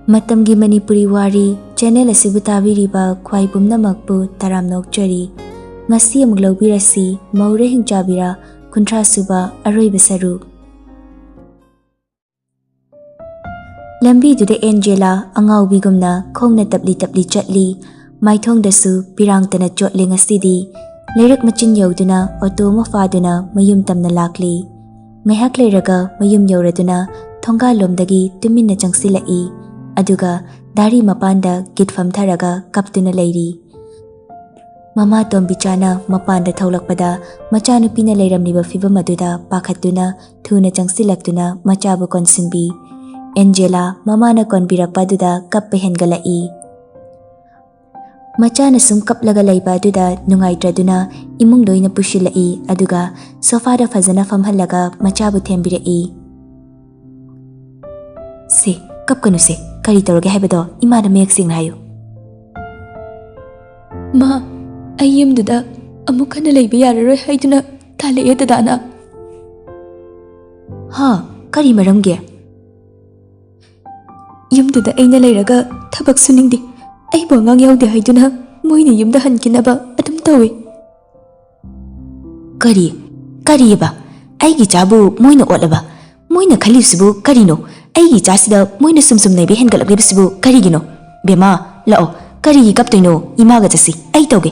ꯃꯇꯝꯒꯤ ꯃꯅꯤꯄꯨꯔꯤ ꯋꯥꯔꯤ ꯆꯦꯅꯦꯜ ꯑꯁꯤꯕꯨ ꯇꯥꯕꯤꯔꯤꯕ ꯈ꯭ꯋꯥꯏ ꯄꯨꯝꯅꯃꯛꯄꯨ ꯇꯔꯥꯝ ꯅꯣꯛꯆꯔꯤ. ꯉꯁꯤ ꯑꯃꯨꯛ ꯂꯧꯕꯤꯔꯁꯤ ꯃꯧꯔꯦ ꯍꯤꯡꯆꯥꯕꯤꯔꯥ 30ꯁꯨꯕ ꯑꯔꯣꯏꯕ ꯁꯔꯨꯛ. ꯂꯝꯕꯤꯗꯨꯗ ꯑꯦꯟꯖꯦꯂꯥ ꯑꯉꯥꯎꯕꯤꯒꯨꯝꯅ ꯈꯣꯡꯅ ꯇꯞꯂꯤ ꯇꯞꯂꯤ ꯆꯠꯂꯤ. ꯃꯥꯏꯊꯣꯡꯗꯁꯨ ꯄꯤꯔꯥꯡꯇꯅ ꯆꯣꯠꯂꯦ ꯉꯁꯤꯗꯤ. ꯂꯩꯔꯛ ꯃꯆꯤꯟ ꯌꯧꯗꯨꯅ ꯑꯣꯇꯣ ꯑꯃ ꯐꯥꯗꯨꯅ ꯃꯌꯨꯝ ꯇꯝꯅ ꯂꯥꯛꯂꯤ. ꯉꯥꯏꯍꯥꯛ ꯂꯩꯔꯒ ꯃꯌꯨꯝ ꯌꯧꯔꯗꯨꯅ ꯊꯣꯡꯒꯥꯜꯂꯣꯝꯗꯒꯤ ꯇꯨꯃꯤꯟꯅ ꯆꯪꯁꯤꯜꯂꯛꯏ. ꯑꯗꯨꯒ ꯗꯥꯔꯤ ꯃꯄꯥꯟꯗ ꯒꯤꯠ ꯐꯝꯊꯔꯒ ꯀꯞꯇꯨꯅ ꯂꯩꯔꯤ. ꯃꯃꯥ ꯇꯣꯝꯕꯤꯆꯥꯅ ꯃꯄꯥꯟꯗ ꯊꯣꯛꯂꯛꯄꯗ ꯃꯆꯥꯅꯨꯄꯤꯅ ꯂꯩꯔꯝꯂꯤꯕ ꯐꯤꯚꯝ ꯑꯗꯨꯗ ꯄꯥꯈꯠꯇꯨꯅ ꯊꯨꯅ ꯆꯪꯁꯤꯜꯂꯛꯇꯨꯅ ꯃꯆꯥꯕꯨ ꯀꯣꯟꯁꯤꯟꯕꯤ. ꯑꯦꯟꯖꯦꯂꯥ ꯃꯃꯥꯅ ꯀꯣꯟꯕꯤꯔꯛꯄ ꯑꯗꯨꯗ ꯀꯞꯄ ꯍꯦꯟꯒꯠꯂꯛꯏ. ꯃꯆꯥꯅ ꯁꯨꯝ ꯀꯞꯂꯒ ꯂꯩꯕ ꯑꯗꯨꯗ ꯅꯨꯡꯉꯥꯏꯇ꯭ꯔꯗꯨꯅ ꯏꯃꯨꯡ ꯂꯣꯏꯅ ꯄꯨꯁꯤꯜꯂꯛꯏ. ꯑꯗꯨꯒ ꯁꯣꯐꯥꯗ ꯐꯖꯅ ꯐꯝꯍꯜꯂꯒ ꯃꯆꯥꯕꯨ ꯊꯦꯝꯕꯤꯔꯛꯏ. "ꯁꯦ, ꯀꯞꯀꯅꯨꯁꯦ. ꯀꯔꯤ ꯇꯧꯔꯒꯦ ꯍꯥꯏꯕꯗꯣ ꯏꯃꯥꯗ ꯃꯌꯦꯛ ꯁꯦꯡꯅ ꯍꯥꯏꯌꯨ." "ꯃꯥ, ꯑꯩ ꯌꯨꯝꯗꯨꯗ ꯑꯃꯨꯛ ꯍꯟꯅ ꯂꯩꯕ ꯌꯥꯔꯔꯣꯏ ꯍꯥꯏꯗꯨꯅ ꯊꯥꯜꯂꯛꯑꯦ ꯗꯗꯥꯅ." "ꯍꯥ, ꯀꯔꯤ ꯃꯔꯝꯒꯤ?" "ꯌꯨꯝꯗꯨꯗ ꯑꯩꯅ ꯂꯩꯔꯒ ꯊꯕꯛ ꯁꯨꯅꯤꯡꯗꯦ. ꯑꯩꯕꯨ ꯑꯉꯥꯡ ꯌꯥꯎꯗꯦ ꯍꯥꯏꯗꯨꯅ ꯃꯣꯏꯅ ꯌꯨꯝꯗ ꯍꯟꯈꯤꯅꯕ ꯑꯗꯨꯝ ꯇꯧꯏ." "ꯀꯔꯤꯑꯕ? ꯑꯩꯒꯤ ꯏꯆꯥꯕꯨ ꯃꯣꯏꯅ ꯑꯣꯠꯂꯕ? ꯃꯣꯏꯅ ꯈꯜꯂꯤꯕꯁꯤꯕꯨ ꯀꯔꯤꯅꯣ? ꯑꯩꯒꯤ ꯏꯆꯥꯁꯤꯗ ꯃꯣꯏꯅ ꯁꯨꯝ ꯅꯩꯕ ꯍꯦꯟꯒꯠꯂꯛꯂꯤꯕꯁꯤꯕꯨ ꯀꯔꯤꯒꯤꯅꯣ? ꯕꯦꯃꯥ, ꯂꯥꯛꯑꯣ. ꯀꯔꯤꯒꯤ ꯀꯞꯇꯣꯏꯅꯣ? ꯏꯃꯥꯒ ꯆꯠꯁꯤ. ꯑꯩ ꯇꯧꯒꯦ.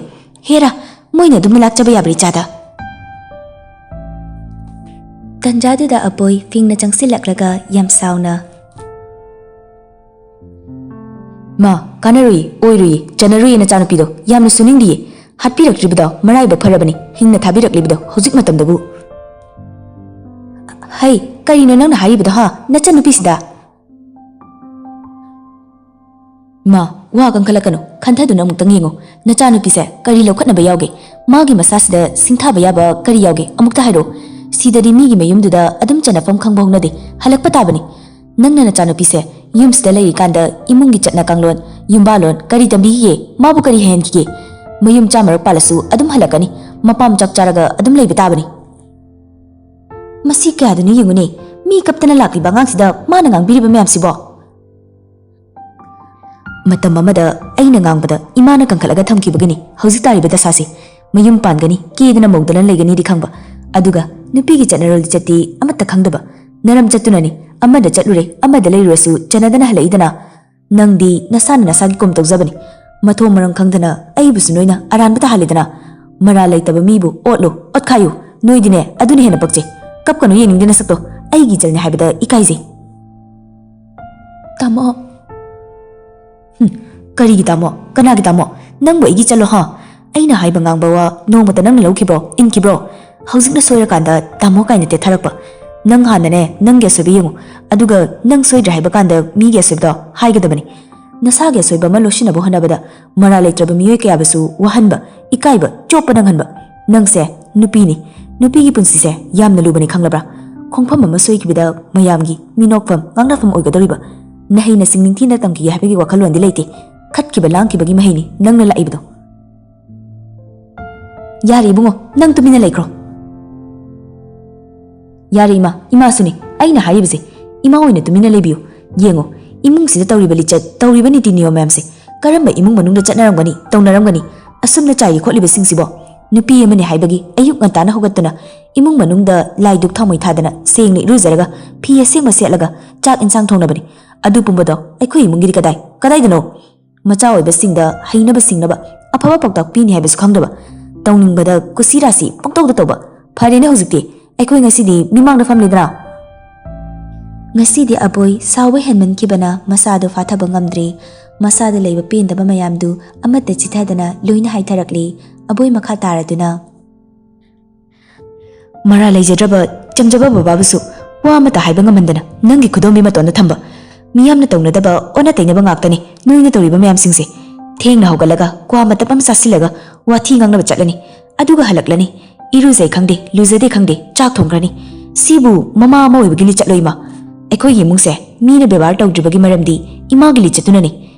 ꯍꯦꯔꯥ, ꯃꯣꯏꯅ ꯑꯗꯨꯝ ꯂꯥꯛꯆꯕ ꯌꯥꯕ꯭ꯔꯥ ꯏꯆꯥꯗ?" ꯇꯟꯖꯥꯗꯨꯗ ꯑꯕꯣꯏ ꯐꯤꯡꯅ ꯆꯪꯁꯤꯜꯂꯛꯂꯒ ꯌꯥꯝ ꯁꯥꯎꯅ, "ꯃꯥ, ꯀꯥꯟꯅꯔꯣꯏꯌꯦ, ꯑꯣꯏꯔꯣꯏꯌꯦ, ꯆꯟꯅꯔꯣꯏꯌꯦ ꯅꯆꯥꯅꯨꯄꯤꯗꯣ. ꯌꯥꯝꯅ ꯁꯨꯅꯤꯡꯗꯤꯌꯦ. ꯍꯥꯠꯄꯤꯔꯛꯇ꯭ꯔꯤꯕꯗꯣ ꯃꯔꯥꯏꯕꯛ ꯐꯔꯕꯅꯤ, ꯍꯤꯡꯅ ꯊꯥꯕꯤꯔꯛꯂꯤꯕꯗꯣ ꯍꯧꯖꯤꯛ ꯃꯇꯝꯗꯕꯨ." "ꯍꯩ, ꯀꯔꯤꯅꯣ ꯅꯪꯅ ꯍꯥꯏꯔꯤꯕꯗꯣ ꯍꯥ? ꯅꯆꯟꯅꯨꯄꯤꯁꯤꯗ." "ꯃꯥ, ꯋꯥ ꯀꯟꯈꯠꯂꯛꯀꯅꯨ. ꯈꯟꯊꯗꯨꯅ ꯑꯃꯨꯛꯇꯪ ꯌꯦꯡꯉꯨ. ꯅꯆꯥꯅꯨꯄꯤꯁꯦ ꯀꯔꯤ ꯂꯧꯈꯠꯅꯕ ꯌꯥꯎꯒꯦ? ꯃꯥꯒꯤ ꯃꯁꯥꯁꯤꯗ ꯁꯤꯡꯊꯥꯕ ꯌꯥꯕ ꯀꯔꯤ ꯌꯥꯎꯒꯦ? ꯑꯃꯨꯛꯇ ꯍꯥꯏꯔꯛꯑꯣ. ꯁꯤꯗꯗꯤ ꯃꯤꯒꯤ ꯃꯌꯨꯝꯗꯨꯗ ꯑꯗꯨꯝ ꯆꯟꯅꯐꯝ ꯈꯪꯕ ꯍꯧꯅꯗꯦ. ꯍꯜꯂꯛꯄ ꯇꯥꯕꯅꯤ. ꯅꯪꯅ ꯅꯆꯥꯅꯨꯄꯤꯁꯦ ꯌꯨꯝꯁꯤꯗ ꯂꯩꯔꯤꯀꯥꯟꯗ ꯏꯃꯨꯡꯒꯤ ꯆꯠꯅ ꯀꯥꯡꯂꯣꯟ, ꯌꯨꯝꯕꯥꯂꯣꯟ ꯀꯔꯤ ꯇꯝꯕꯤꯈꯤꯒꯦ? ꯃꯥꯕꯨ ꯀꯔꯤ ꯍꯩꯍꯟꯈꯤꯒꯦ? ꯃꯌꯨꯝ ꯆꯥꯃꯔꯛ ꯄꯥꯜꯂꯁꯨ ꯑꯗꯨꯝ ꯍꯜꯂꯛꯀꯅꯤ. ꯃꯄꯥꯝ ꯆꯥꯛ ꯆꯥꯔꯒ ꯑꯗꯨꯝ ꯂꯩꯕ ꯇꯥꯕꯅꯤ." "ꯃꯁꯤ ꯀꯌꯥꯗꯨꯅ ꯌꯦꯡꯉꯨꯅꯦ. ꯃꯤ ꯀꯞꯇꯅ ꯂꯥꯛꯂꯤꯕ ꯑꯉꯥꯡꯁꯤꯗ ꯃꯥꯅ ꯉꯥꯡꯕꯤꯔꯤꯕ ꯃꯌꯥꯝꯁꯤꯕꯣ." "ꯃꯇꯝ ꯑꯃꯗ ꯑꯩꯅ ꯉꯥꯡꯕꯗ ꯏꯃꯥꯅ ꯀꯟꯈꯠꯂꯒ ꯊꯝꯈꯤꯕꯒꯤꯅꯤ ꯍꯧꯖꯤꯛ ꯇꯥꯔꯤꯕ ꯗꯁꯥꯁꯤ. ꯃꯌꯨꯝ ꯄꯥꯟꯒꯅꯤ, ꯀꯦꯗꯅ ꯃꯧꯗꯅ ꯂꯩꯒꯅꯤꯗꯤ ꯈꯪꯕ. ꯑꯗꯨꯒ ꯅꯨꯄꯤꯒꯤ ꯆꯠꯅꯔꯣꯜ ꯂꯤꯆꯠꯇꯤ ꯑꯃꯠꯇ ꯈꯪꯗꯕ. ꯅꯔꯝ ꯆꯠꯇꯨꯅꯅꯤ. ꯑꯃꯗ ꯆꯠꯂꯨꯔꯦ, ꯑꯃꯗ ꯂꯩꯔꯨꯔꯁꯨ ꯆꯟꯅꯗꯅ ꯍꯜꯂꯛꯏꯗꯅ. ꯅꯪꯗꯤ ꯅꯁꯥꯅ ꯅꯁꯥꯒꯤ ꯀꯣꯝ ꯇꯧꯖꯕꯅꯤ. ꯃꯊꯣꯡ ꯃꯔꯝ ꯈꯪꯗꯅ ꯑꯩꯕꯨꯁꯨ ꯅꯣꯏꯅ ꯑꯔꯥꯟꯕ ꯇꯥꯍꯜꯂꯤꯗꯅ. ꯃꯔꯥꯜ ꯂꯩꯇꯕ ꯃꯤꯕꯨ ꯑꯣꯠꯂꯨ, ꯑꯣꯠꯈꯥꯏꯌꯨ. ꯅꯣꯏꯗꯤꯅꯦ ꯑꯗꯨꯅ ꯍꯦꯟꯅ ꯄꯛꯆꯩ. ꯀꯞꯀꯅꯨ, ꯌꯦꯡꯅꯤꯡꯗꯦ ꯅꯁꯛꯇꯣ. ꯑꯩꯒꯤ ꯏꯆꯜꯅꯤ ꯍꯥꯏꯕꯗ ꯏꯀꯥꯏꯖꯩ." "ꯇꯥꯃꯣ." "ꯀꯔꯤꯒꯤ ꯇꯥꯃꯣ? ꯀꯅꯥꯒꯤ ꯇꯥꯃꯣ? ꯅꯪꯕꯨ ꯑꯩꯒꯤ ꯆꯠꯂꯣ ꯍꯥ? ꯑꯩꯅ ꯍꯥꯏꯕ ꯉꯥꯡꯕ ꯋꯥ ꯅꯣꯡꯃꯇ ꯅꯪꯅ ꯂꯧꯈꯤꯕ꯭ꯔꯣ? ꯏꯟꯈꯤꯕ꯭ꯔꯣ? ꯍꯧꯖꯤꯛꯅ ꯁꯣꯏꯔꯀꯥꯟꯗ ꯇꯥꯃꯣ ꯀꯥꯏꯅ ꯇꯦꯊꯔꯛꯄ. ꯅꯪ ꯍꯥꯟꯅꯅꯦ ꯅꯪꯒꯤ ꯑꯁꯣꯏꯕ ꯌꯦꯡꯉꯨ. ꯑꯗꯨꯒ ꯅꯪ ꯁꯣꯏꯗ꯭ꯔꯦ ꯍꯥꯏꯕ ꯀꯥꯟꯗ ꯃꯤꯒꯤ ꯑꯁꯣꯏꯕꯗꯣ ꯍꯥꯏꯒꯗꯕꯅꯤ. ꯅꯁꯥꯒꯤ ꯑꯁꯣꯏꯕ ꯑꯃ ꯂꯣꯠꯁꯤꯟꯅꯕ ꯍꯣꯠꯅꯕꯗ ꯃꯔꯥꯜ ꯂꯩꯇ꯭ꯔꯕ ꯃꯤꯑꯣꯏ ꯀꯌꯥꯕꯨꯁꯨ ꯋꯥꯍꯟꯕ, ꯏꯀꯥꯏꯕ, ꯆꯣꯞꯄ ꯅꯪꯍꯟꯕ. ꯅꯪꯁꯦ ꯅꯨꯄꯤꯅꯤ. ꯅꯨꯄꯤꯒꯤ ꯄꯨꯟꯁꯤꯁꯦ ꯌꯥꯝꯅ ꯂꯨꯕꯅꯤ ꯈꯪꯂꯕ꯭ꯔꯥ? ꯈꯣꯡꯐꯝ ꯑꯃ ꯁꯣꯏꯈꯤꯕꯗ ꯃꯌꯥꯝꯒꯤ ꯃꯤꯅꯣꯛꯐꯝ, ꯉꯥꯡꯅꯐꯝ ꯑꯣꯏꯒꯗꯧꯔꯤꯕ. ꯅꯍꯩ ꯅꯁꯤꯡ ꯅꯤꯡꯊꯤꯅ ꯇꯝꯈꯤꯒꯦ ꯍꯥꯏꯕꯒꯤ ꯋꯥꯈꯜꯂꯣꯟꯗꯤ ꯂꯩꯇꯦ. ꯈꯠꯈꯤꯕ ꯂꯥꯡꯈꯤꯕꯒꯤ ꯃꯍꯩꯅꯤ ꯅꯪꯅ ꯂꯥꯛꯏꯕꯗꯣ." "ꯌꯥꯔꯦ ꯏꯕꯨꯡꯉꯣ, ꯅꯪ ꯇꯨꯃꯤꯟꯅ ꯂꯩꯈ꯭ꯔꯣ." "ꯌꯥꯔꯦ ꯏꯃꯥ, ꯏꯃꯥꯁꯨꯅꯤ. ꯑꯩꯅ ꯍꯥꯏꯔꯤꯕꯁꯦ. ꯏꯃꯥ ꯑꯣꯏꯅ ꯇꯨꯃꯤꯟꯅ ꯂꯩꯕꯤꯌꯨ. ꯌꯦꯡꯉꯨ, ꯏꯃꯨꯡꯁꯤꯗ ꯇꯧꯔꯤꯕ ꯂꯤꯆꯠ, ꯇꯧꯔꯤꯕ ꯅꯤꯇꯤ ꯅꯤꯌꯣꯝ ꯃꯌꯥꯝꯁꯦ ꯀꯔꯝꯕ ꯏꯃꯨꯡ ꯃꯅꯨꯡꯗ ꯆꯠꯅꯔꯝꯒꯅꯤ, ꯇꯧꯅꯔꯝꯒꯅꯤ? ꯑꯁꯨꯝꯅ ꯆꯥꯏꯔꯤ ꯈꯣꯠꯂꯤꯕꯁꯤꯡꯁꯤꯕꯣ. ꯅꯨꯄꯤ ꯑꯃꯅꯤ ꯍꯥꯏꯕꯒꯤ ꯑꯌꯨꯛ ꯉꯟꯇꯥꯅ ꯍꯧꯒꯠꯇꯨꯅ ꯏꯃꯨꯡ ꯃꯅꯨꯡꯗ ꯂꯥꯏ ꯗꯨꯛ ꯊꯥꯎꯃꯩ ꯊꯥꯗꯅ ꯁꯦꯡꯅ ꯏꯔꯨꯖꯔꯒ ꯐꯤ ꯑꯁꯦꯡꯕ ꯁꯦꯠꯂꯒ ꯆꯥꯛ ꯏꯟꯁꯥꯡ ꯊꯣꯡꯅꯕꯅꯤ. ꯑꯗꯨ ꯄꯨꯝꯕꯗꯣ ꯑꯩꯈꯣꯏ ꯏꯃꯨꯡꯒꯤꯗꯤ ꯀꯗꯥꯏꯗꯅꯣ? ꯃꯆꯥ ꯑꯣꯏꯕꯁꯤꯡꯗ ꯍꯩꯅꯕ ꯁꯤꯡꯅꯕ ꯑꯐꯕ ꯄꯥꯎꯇꯥꯛ ꯄꯤꯅꯤ ꯍꯥꯏꯕꯁꯨ ꯈꯪꯗꯕ. ꯇꯧꯅꯤꯡꯕꯗ ꯀꯨꯁꯤꯔꯥꯁꯤ ꯄꯪꯇꯧꯗ ꯇꯧꯕ. ꯐꯔꯦꯅꯦ ꯍꯧꯖꯤꯛꯇꯤ. ꯑꯩꯈꯣꯏ ꯉꯁꯤꯗꯤ ꯃꯤꯃꯥꯡꯗ ꯐꯝꯂꯤꯗꯅ." ꯉꯁꯤꯗꯤ ꯑꯕꯣꯏ ꯁꯥꯎꯕ ꯍꯦꯟꯃꯟꯈꯤꯕꯅ ꯃꯁꯥꯗꯣ ꯐꯥꯊꯕ ꯉꯝꯗ꯭ꯔꯦ. ꯃꯁꯥꯗ ꯂꯩꯕ ꯄꯦꯟꯗꯕ ꯃꯌꯥꯝꯗꯨ ꯑꯃꯠꯇ ꯆꯤꯊꯗꯅ ꯂꯣꯏꯅ ꯍꯥꯏꯊꯔꯛꯂꯦ. ꯑꯕꯣꯏ ꯃꯈꯥ ꯇꯥꯔꯗꯨꯅ, "ꯃꯔꯥ ꯂꯩꯖꯗ꯭ꯔꯕ ꯆꯝꯖꯕ ꯕꯕꯥꯕꯨꯁꯨ ꯋꯥ ꯑꯃꯠꯇ ꯍꯥꯏꯕ ꯉꯝꯍꯟꯗꯅ ꯅꯪꯒꯤ ꯈꯨꯗꯣꯝꯕꯤ ꯃꯇꯣꯟꯗ ꯊꯝꯕ. ꯃꯤꯌꯥꯝꯅ ꯇꯧꯅꯗꯕ ꯑꯣꯟꯅ ꯇꯩꯅꯕ ꯉꯥꯛꯇꯅꯤ ꯅꯣꯏꯅ ꯇꯧꯔꯤꯕ ꯃꯌꯥꯝꯁꯤꯡꯁꯦ. ꯊꯦꯡꯅ ꯍꯧꯒꯠꯂꯒ ꯀ꯭ꯋꯥ ꯃꯇꯞ ꯑꯃ ꯆꯥꯁꯤꯜꯂꯒ ꯋꯥꯊꯤ ꯉꯥꯡꯅꯕ ꯆꯠꯂꯅꯤ. ꯑꯗꯨꯒ ꯍꯜꯂꯛꯂꯅꯤ. ꯏꯔꯨꯖꯩ ꯈꯪꯗꯦ, ꯂꯨꯖꯗꯦ ꯈꯪꯗꯦ, ꯆꯥꯛ ꯊꯣꯡꯈ꯭ꯔꯅꯤ. ꯁꯤꯕꯨ ꯃꯃꯥ ꯑꯃ ꯑꯣꯏꯕꯒꯤ ꯂꯤꯆꯠꯂꯣ ꯏꯃꯥ? ꯑꯩꯈꯣꯏꯒꯤ ꯏꯃꯨꯡꯁꯦ ꯃꯤꯅ ꯕꯦꯕꯥꯔ ꯇꯧꯗ꯭ꯔꯤꯕꯒꯤ ꯃꯔꯝꯗꯤ ꯏꯃꯥꯒꯤ ꯂꯤꯆꯠꯇꯨꯅꯅꯤ.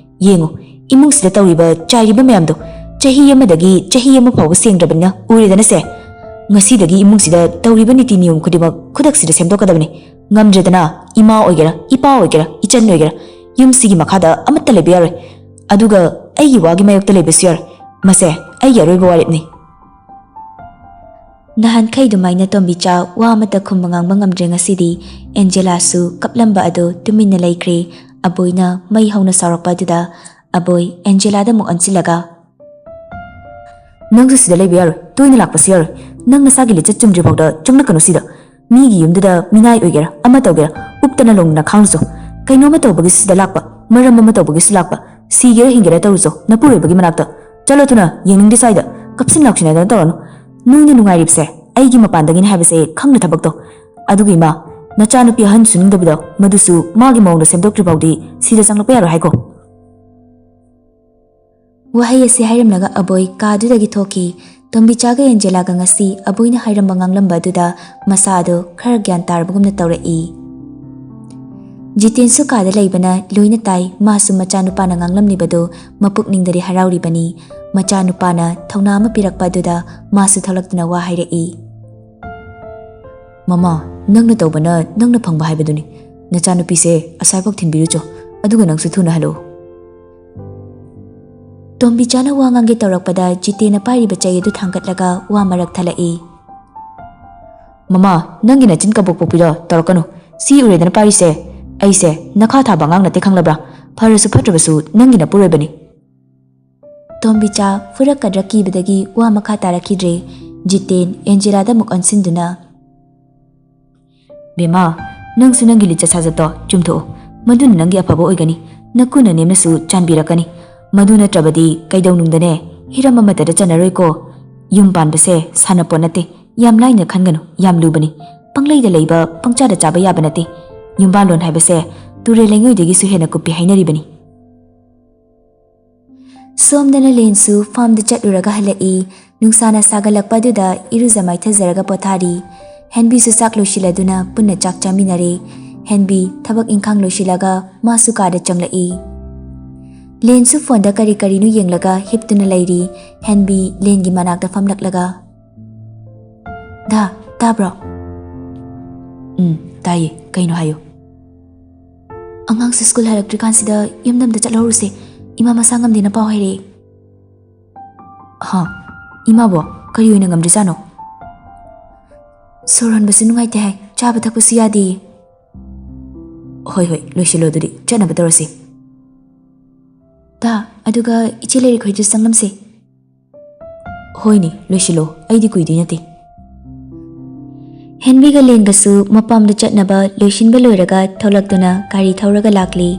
ꯌꯦꯡꯉꯨ, ꯏꯃꯨꯡꯁꯤꯗ ꯇꯧꯔꯤꯕ ꯆꯥꯏꯔꯤꯕ ꯃꯌꯥꯝꯗꯣ ꯆꯍꯤ ꯑꯃꯗꯒꯤ ꯆꯍꯤ ꯑꯃ ꯐꯥꯎꯕ ꯁꯦꯡꯗ꯭ꯔꯕꯅꯤꯅ ꯎꯔꯦꯗꯅꯁꯦ. ꯉꯁꯤꯗꯒꯤ ꯏꯃꯨꯡꯁꯤꯗ ꯇꯧꯔꯤꯕ ꯅꯤꯇꯤ ꯅꯤꯌꯣꯝ ꯈꯨꯗꯤꯡꯃꯛ ꯈꯨꯗꯛꯁꯤꯗ ꯁꯦꯝꯗꯣꯛꯀꯗꯕꯅꯤ. ꯉꯝꯗ꯭ꯔꯦꯗꯅ ꯏꯃꯥ ꯑꯣꯏꯒꯦꯔꯥ, ꯏꯄꯥ ꯑꯣꯏꯒꯦꯔꯥ, ꯏꯆꯟ ꯑꯣꯏꯒꯦꯔꯥ, ꯌꯨꯝꯁꯤꯒꯤ ꯃꯈꯥꯗ ꯑꯃꯠꯇ ꯂꯩꯕ ꯌꯥꯔꯣꯏ ꯑꯗꯨꯒ ꯑꯩꯒꯤ ꯋꯥꯒꯤ ꯃꯥꯌꯣꯛꯇ ꯂꯩꯕꯁꯨ ꯌꯥꯔꯣꯏ ꯃꯁꯦ ꯑꯩꯒꯤ ꯑꯔꯣꯏꯕ ꯋꯥꯔꯦꯞꯅꯤ ꯅꯍꯥꯟꯈꯩ ꯑꯗꯨꯃꯥꯏꯅ ꯇꯣꯝꯕꯤꯆꯥ ꯋꯥ ꯑꯃꯠꯇ ꯈꯨꯝꯕ ꯉꯥꯡꯕ ꯉꯝꯗ꯭ꯔꯦ ꯉꯁꯤꯗꯤ ꯑꯦꯟꯖꯦꯂꯥꯁꯨ ꯀꯞꯂꯝꯕ ꯑꯗꯨ ꯇꯨꯃꯤꯟꯅ ꯂꯩꯈ꯭ꯔꯦ ꯑꯕꯣꯏꯅ ꯃꯩ ꯍꯧꯅ ꯁꯥꯎꯔꯛꯄ ꯑꯗꯨꯗ ꯑꯕꯣꯏ ꯑꯦꯟꯖꯦꯂꯥꯗ ꯑꯃꯨꯛ ꯑꯣꯟꯁꯤꯜꯂꯒ ꯅꯪꯁꯨ ꯁꯤꯗ ꯂꯩꯕ ꯌꯥꯔꯣꯏ ꯇꯣꯏꯅ ꯂꯥꯛꯄꯁꯨ ꯌꯥꯔꯣꯏ ꯅꯪ ꯅꯁꯥꯒꯤ ꯂꯤꯆꯠ ꯆꯨꯝꯗ꯭ꯔꯤ ꯐꯥꯎꯗ ꯆꯪꯂꯛꯀꯅꯨ ꯁꯤꯗ ꯃꯤꯒꯤ ꯌꯨꯝꯗꯨꯗ ꯃꯤꯅꯥꯏ ꯑꯣꯏꯒꯦꯔꯥ ꯑꯃ ꯇꯧꯒꯦꯔꯥ ꯎꯞꯇꯅ ꯂꯣꯡꯗꯅ ꯈꯥꯡꯂꯨꯆꯣ ꯀꯩꯅꯣꯝꯃ ꯇꯧꯕꯒꯤꯁꯨ ꯁꯤꯗ ꯂꯥꯛꯄ ꯃꯔꯝ ꯑꯃ ꯇꯧꯕꯒꯤꯁꯨ ꯂꯥꯛꯄ ꯁꯤꯒꯦꯔꯥ ꯍꯤꯡꯒꯦꯔꯥ ꯇꯧꯔꯨꯆꯣ ꯅꯄꯨꯔꯣꯏꯕꯒꯤ ꯃꯅꯥꯛꯇ ꯆꯠꯂꯣ ꯊꯨꯅ ꯌꯦꯡꯅꯤꯡꯗꯦ ꯁ꯭ꯋꯥꯏꯗ ꯀꯞꯁꯤꯟ ꯂꯥꯎꯁꯤꯟꯅꯗꯅ ꯇꯧꯔꯅꯨ ꯅꯣꯏꯅ ꯅꯨꯡꯉꯥꯏꯔꯤꯕꯁꯦ ꯑꯩꯒꯤ ꯃꯄꯥꯟꯗꯒꯤꯅꯤ ꯍꯥꯏꯕꯁꯦ ꯈꯪꯅ ꯊꯕꯛ ꯇꯧ ꯑꯗꯨꯒ ꯏꯃꯥ ꯅꯆꯥꯅꯨꯄꯤ ꯑꯍꯟ ꯁꯨꯅꯤꯡꯗꯕꯗꯣ ꯃꯗꯨꯁꯨ ꯃꯥꯒꯤ ꯃꯑꯣꯡꯗ ꯁꯦꯝꯗꯣꯛꯇ꯭ꯔꯤ ꯐꯥꯎꯗꯤ ꯁꯤꯗ ꯆꯪꯂꯛꯄ ꯌꯥꯔꯣꯏ ꯍꯥꯏꯀꯣ ꯋꯥꯍꯩ ꯑꯁꯤ ꯍꯥꯏꯔꯝꯂꯒ ꯑꯕꯣꯏ ꯀꯥꯗꯨꯗꯒꯤ ꯊꯣꯛꯈꯤ ꯇꯣꯝꯕꯤꯆꯥꯒ ꯑꯦꯟꯖꯦꯂꯥꯒ ꯉꯁꯤ ꯑꯕꯣꯏꯅ ꯍꯥꯏꯔꯝꯕ ꯉꯥꯡꯂꯝꯕ ꯑꯗꯨꯗ ꯃꯁꯥꯗꯣ ꯈꯔ ꯒ꯭ꯌꯥꯟ ꯇꯥꯔꯕꯒꯨꯝꯅ ꯇꯧꯔꯛꯏ ꯖꯤꯇꯦꯟꯁꯨ ꯀꯥꯗ ꯂꯩꯕꯅ ꯂꯣꯏꯅ ꯇꯥꯏ ꯃꯥꯁꯨ ꯃꯆꯥꯅꯨꯄꯥꯅ ꯉꯥꯡꯂꯝꯂꯤꯕꯗꯨ ꯃꯄꯨꯛꯅꯤꯡꯗꯗꯤ ꯍꯔꯥꯎꯔꯤꯕꯅꯤ ꯃꯆꯥꯅꯨꯄꯥꯅ ꯊꯧꯅꯥ ꯑꯃ ꯄꯤꯔꯛꯄ ꯑꯗꯨꯗ ꯃꯥꯁꯨ ꯊꯣꯛꯂꯛꯇꯨꯅ ꯋꯥ ꯍꯥꯏꯔꯛꯏ ꯃꯃꯥ ꯅꯪꯅ ꯇꯧꯕꯅ ꯅꯪꯅ ꯐꯪꯕ ꯍꯥꯏꯕꯗꯨꯅꯤ ꯅꯆꯥꯅꯨꯄꯤꯁꯦ ꯑꯁꯥꯏꯐꯥꯎ ꯊꯤꯟꯕꯤꯔꯨꯆꯣ ꯑꯗꯨꯒ ꯅꯪꯁꯨ ꯊꯨꯅ ꯍꯜꯂꯛꯎ ꯇꯣꯝꯕꯤꯆꯥꯅ ꯋꯥ ꯉꯥꯡꯒꯦ ꯇꯧꯔꯛꯄꯗ ꯖꯤꯇꯦꯅ ꯄꯥꯏꯔꯤꯕ ꯆꯩ ꯑꯗꯨ ꯊꯥꯡꯒꯠꯂꯒ ꯋꯥ ꯃꯔꯛ ꯊꯠꯂꯛꯏ ꯃꯃꯥ ꯅꯪꯒꯤ ꯅꯆꯤꯟ ꯀꯕꯣꯛ ꯄꯣꯛꯄꯤꯗꯣ ꯇꯧꯔꯛꯀꯅꯨ ꯁꯤ ꯎꯔꯦꯗꯅ ꯄꯥꯏꯔꯤꯁꯦ ꯑꯩꯁꯦ ꯅꯈꯥ ꯊꯥꯕ ꯑꯉꯥꯡ ꯅꯠꯇꯦ ꯈꯪꯂꯕ꯭ꯔꯥ ꯐꯔꯁꯨ ꯐꯠꯇ꯭ꯔꯕꯁꯨ ꯅꯪꯒꯤ ꯅꯄꯨꯔꯣꯏꯕꯅꯤ ꯇꯣꯝꯕꯤꯆꯥ ꯐꯨꯔꯛꯀꯗ꯭ꯔꯥ ꯀꯤꯕꯗꯒꯤ ꯋꯥ ꯃꯈꯥ ꯇꯥꯔꯛꯈꯤꯗ꯭ꯔꯦ ꯖꯤꯇꯦꯟ ꯑꯦꯟꯖꯦꯂꯥꯗ ꯑꯃꯨꯛ ꯑꯣꯟꯁꯤꯟꯗꯨꯅ ꯕꯦꯃꯥ ꯅꯪꯁꯨ ꯅꯪꯒꯤ ꯂꯤꯆꯠ ꯁꯥꯖꯠꯇꯣ ꯆꯨꯝꯊꯣꯛꯎ ꯃꯗꯨꯅ ꯅꯪꯒꯤ ꯑꯐꯕ ꯑꯣꯏꯒꯅꯤ ꯅꯀꯨꯅ ꯅꯦꯝꯅꯁꯨ ꯆꯥꯟꯕꯤꯔꯛꯀꯅꯤ ꯃꯗꯨ ꯅꯠꯇ꯭ꯔꯕꯗꯤ ꯀꯩꯗꯧꯅꯨꯡꯗꯅꯦ ꯍꯤꯔꯝ ꯑꯃꯠꯇꯗ ꯆꯟꯅꯔꯣꯏꯀꯣ ꯌꯨꯝ ꯄꯥꯟꯕꯁꯦ ꯁꯥꯟꯅꯄꯣꯠ ꯅꯠꯇꯦ ꯌꯥꯝ ꯂꯥꯏꯅ ꯈꯟꯒꯅꯨ ꯌꯥꯝ ꯂꯨꯕꯅꯤ ꯄꯪꯂꯩꯗ ꯂꯩꯕ ꯄꯪꯆꯥꯗ ꯆꯥꯕ ꯌꯥꯕ ꯅꯠꯇꯦ ꯌꯨꯝꯕꯥꯟꯂꯣꯟ ꯍꯥꯏꯕꯁꯦ ꯇꯨꯔꯦꯜ ꯂꯩꯉꯣꯏꯗꯒꯤꯁꯨ ꯍꯦꯟꯅ ꯀꯨꯞꯄꯤ ꯍꯥꯏꯅꯔꯤꯕꯅꯤ ꯁꯣꯝꯗꯅ ꯂꯦꯟꯁꯨ ꯐꯥꯝꯗ ꯆꯠꯂꯨꯔꯒ ꯍꯜꯂꯛꯏ ꯅꯨꯡꯁꯥꯅ ꯁꯥꯒꯠꯂꯛꯄ ꯑꯗꯨꯗ ꯏꯔꯨꯖ ꯃꯥꯏꯊꯖꯔꯒ ꯄꯣꯊꯥꯔꯤ ꯍꯦꯟꯕꯤꯁꯨ ꯆꯥꯛ ꯂꯣꯏꯁꯤꯜꯂꯗꯨꯅ ꯄꯨꯟꯅ ꯆꯥꯛ ಚಾಮಿನರೆ ꯍꯦꯟꯕꯤ ꯊꯕꯛ ꯏꯪꯈꯥꯡ ꯂꯣꯏꯁꯤꯜꯂꯒ ಮಾಸು ಕಾದ ಚಂಗ್ಲಯಿ ಲೇನ್ಸು ಫೋನ್ದ ಕರಿ ಕರಿನು ಯೆಂಗ್ಲಗ ಹಿಪ್ತುನ ಲೈರಿ ಹೆನ್ಬಿ ಲೇನ್ಗಿ ಮನಾಕ್ದ ಫಮ್ಲಕ್ಲಗ ಧಾ ತಾಬ್ರೋ ತಾಯಿ ಕೈನು ಹಾಯೋ ಅಂಗಾಂಗ್ಸು ಸ್ಕೂಲ್ ಹಲಕ್ಟ್ರಿಕಾನ್ಸಿದ ಯುಮ್ದಮ್ದ ಚಲೋರುಸೆ ಇಮಾ ಮಸಾ ngamdina ಪಾವ್ ಹೈರೆ ꯍꯥ ꯏꯃꯥꯕꯣ ꯀꯔꯤ ꯑꯣꯏꯅ ꯉꯝꯗ꯭ꯔꯤꯖꯥꯅꯣ ꯁꯣꯔꯍꯣꯟꯕꯁꯨ ꯅꯨꯡꯉꯥꯏꯇꯦ ꯍꯥꯏ ꯆꯥꯕ ꯊꯛꯄꯁꯨ ꯌꯥꯗꯦ ꯍꯣꯏ ꯍꯣꯏ ꯂꯣꯏꯁꯤꯜꯂꯣ ꯑꯗꯨꯗꯤ ꯆꯠꯅꯕ ꯇꯧꯔꯁꯤ ꯗꯥ ꯑꯗꯨꯒ ꯏꯆꯦ ꯂꯩꯔꯤꯛ ꯈꯣꯏꯗꯨ ꯆꯪꯂꯝꯁꯦ ꯍꯣꯏꯅꯦ ꯂꯣꯏꯁꯤꯜꯂꯣ ꯑꯩꯗꯤ ꯀꯨꯏꯗꯣꯏ ꯅꯠꯇꯦ ꯍꯦꯟꯕꯤꯒ ꯂꯦꯟꯒꯁꯨ ꯃꯄꯥꯝꯗ ꯆꯠꯅꯕ ꯂꯣꯏꯁꯤꯟꯕ ꯂꯣꯏꯔꯒ ꯊꯣꯛꯂꯛꯇꯨꯅ ꯒꯥꯔꯤ ꯊꯧꯔꯒ ꯂꯥꯛꯂꯤ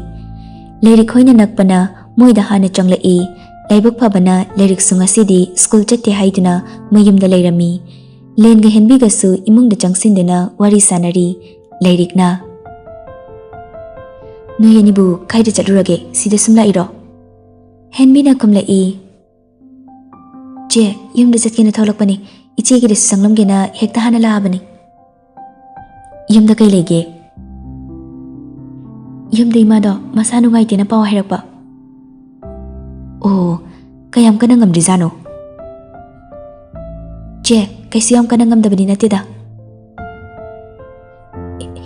ꯂꯩꯔꯤꯛ ꯈꯣꯏꯅ ꯅꯛꯄꯅ ꯃꯣꯏꯗ ꯍꯥꯟꯅ ꯆꯪꯂꯛꯏ ꯂꯥꯏꯕꯛ ꯐꯕꯅ ꯂꯩꯔꯤꯛꯁꯨ ꯉꯁꯤꯗꯤ ꯁ꯭ꯀꯨꯜ ꯆꯠꯇꯦ ꯍꯥꯏꯗꯨꯅ ꯃꯌꯨꯝꯗ ꯂꯩꯔꯝꯃꯤ ꯂꯦꯟꯒ ꯍꯦꯟꯕꯤꯒꯁꯨ ꯏꯃꯨꯡꯗ ꯆꯪꯁꯤꯟꯗꯨꯅ ꯋꯥꯔꯤ ꯁꯥꯟꯅꯔꯤ ꯂꯩꯔꯤꯛꯅ ꯅꯣꯏ ꯑꯅꯤꯕꯨ ꯀꯥꯏꯗ ꯆꯠꯂꯨꯔꯒꯦ ꯁꯤꯗ ꯁꯨꯝ ꯂꯥꯛꯏꯔꯣ ꯍꯦꯟꯕꯤꯅ ꯈꯨꯝꯂꯛꯏ ꯆꯦ ꯌꯨꯝꯗ ꯆꯠꯀꯦꯅ ꯊꯣꯛꯂꯛꯄꯅꯤ ꯏꯆꯦꯒꯤꯗꯁꯨ ꯆꯪꯂꯝꯒꯦꯅ ꯍꯦꯛꯇ ꯍꯥꯟꯅ ꯂꯥꯛꯑꯕꯅꯤ ꯌꯨꯝꯗ ꯀꯩ ꯂꯩꯒꯦ ꯌꯨꯝꯗ ꯏꯃꯥꯗꯣ ꯃꯁꯥ ꯅꯨꯡꯉꯥꯏꯇꯦꯅ ꯄꯥꯎ ꯍꯥꯏꯔꯛꯄ ꯑꯣ ꯀꯌꯥꯝ ꯀꯟꯅ ꯉꯝꯗ꯭ꯔꯤꯖꯥꯅꯣ ꯆꯦ ꯀꯩꯁꯨ ꯌꯥꯝ ꯀꯟꯅ ꯉꯝꯗꯕꯗꯤ ꯅꯠꯇꯦꯗ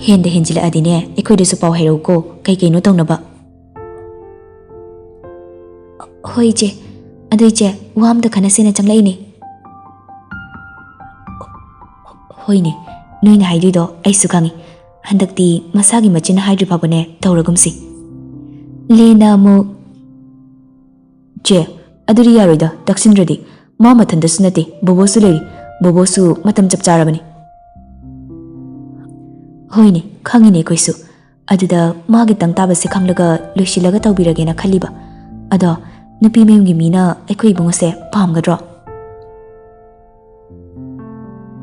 ꯍꯦꯟꯗ ꯍꯦꯟꯖꯤꯜꯂꯛꯑꯗꯤꯅꯦ ꯑꯩꯈꯣꯏꯗꯁꯨ ꯄꯥꯎ ꯍꯥꯏꯔꯛꯎꯀꯣ ꯀꯩ ꯀꯩꯅꯣ ꯇꯧꯅꯕ ꯍꯣꯏ ꯏꯆꯦ ꯑꯗꯨ ꯏꯆꯦ ꯋꯥ ꯑꯝꯇ ꯈꯟꯅꯁꯦꯅ ꯆꯪꯂꯛꯏꯅꯦ ꯍꯣꯏꯅꯦ ꯅꯣꯏꯅ ꯍꯥꯏꯗꯣꯏꯗꯣ ꯑꯩꯁꯨ ꯈꯪꯉꯤ ꯍꯟꯗꯛꯇꯤ ꯃꯁꯥꯒꯤ ꯃꯆꯤꯟ ꯍꯥꯏꯗ꯭ꯔꯤ ꯐꯥꯎꯕꯅꯦ ꯇꯧꯔꯒꯨꯝꯁꯤ ꯂꯦꯟꯅ ꯑꯃꯨꯛ ꯆꯦ ꯑꯗꯨꯗꯤ ꯌꯥꯔꯣꯏꯗ ꯇꯛꯁꯤꯟꯗ꯭ꯔꯗꯤ ꯃꯥ ꯃꯊꯟꯇꯁꯨ ꯅꯠꯇꯦ ꯕꯣꯕꯣꯁꯨ ꯂꯩꯔꯤ ꯕꯣꯕꯣꯁꯨ ꯃꯇꯝ ꯆꯞ ꯆꯥꯔꯕꯅꯤ ꯍꯣꯏꯅꯦ ꯈꯪꯉꯤꯅꯦ ꯑꯩꯈꯣꯏꯁꯨ ꯑꯗꯨꯗ ꯃꯥꯒꯤꯇꯪ ꯇꯥꯕꯁꯦ ꯈꯪꯂꯒ ꯂꯣꯏꯁꯤꯜꯂꯒ ꯇꯧꯕꯤꯔꯒꯦꯅ ꯈꯜꯂꯤꯕ ꯑꯗꯣ ꯅꯨꯄꯤ ꯃꯌꯨꯝꯒꯤ ꯃꯤꯅ ꯑꯩꯈꯣꯏ ꯏꯕꯨꯡꯉꯣꯁꯦ ꯄꯥꯝꯒꯗ꯭ꯔꯣ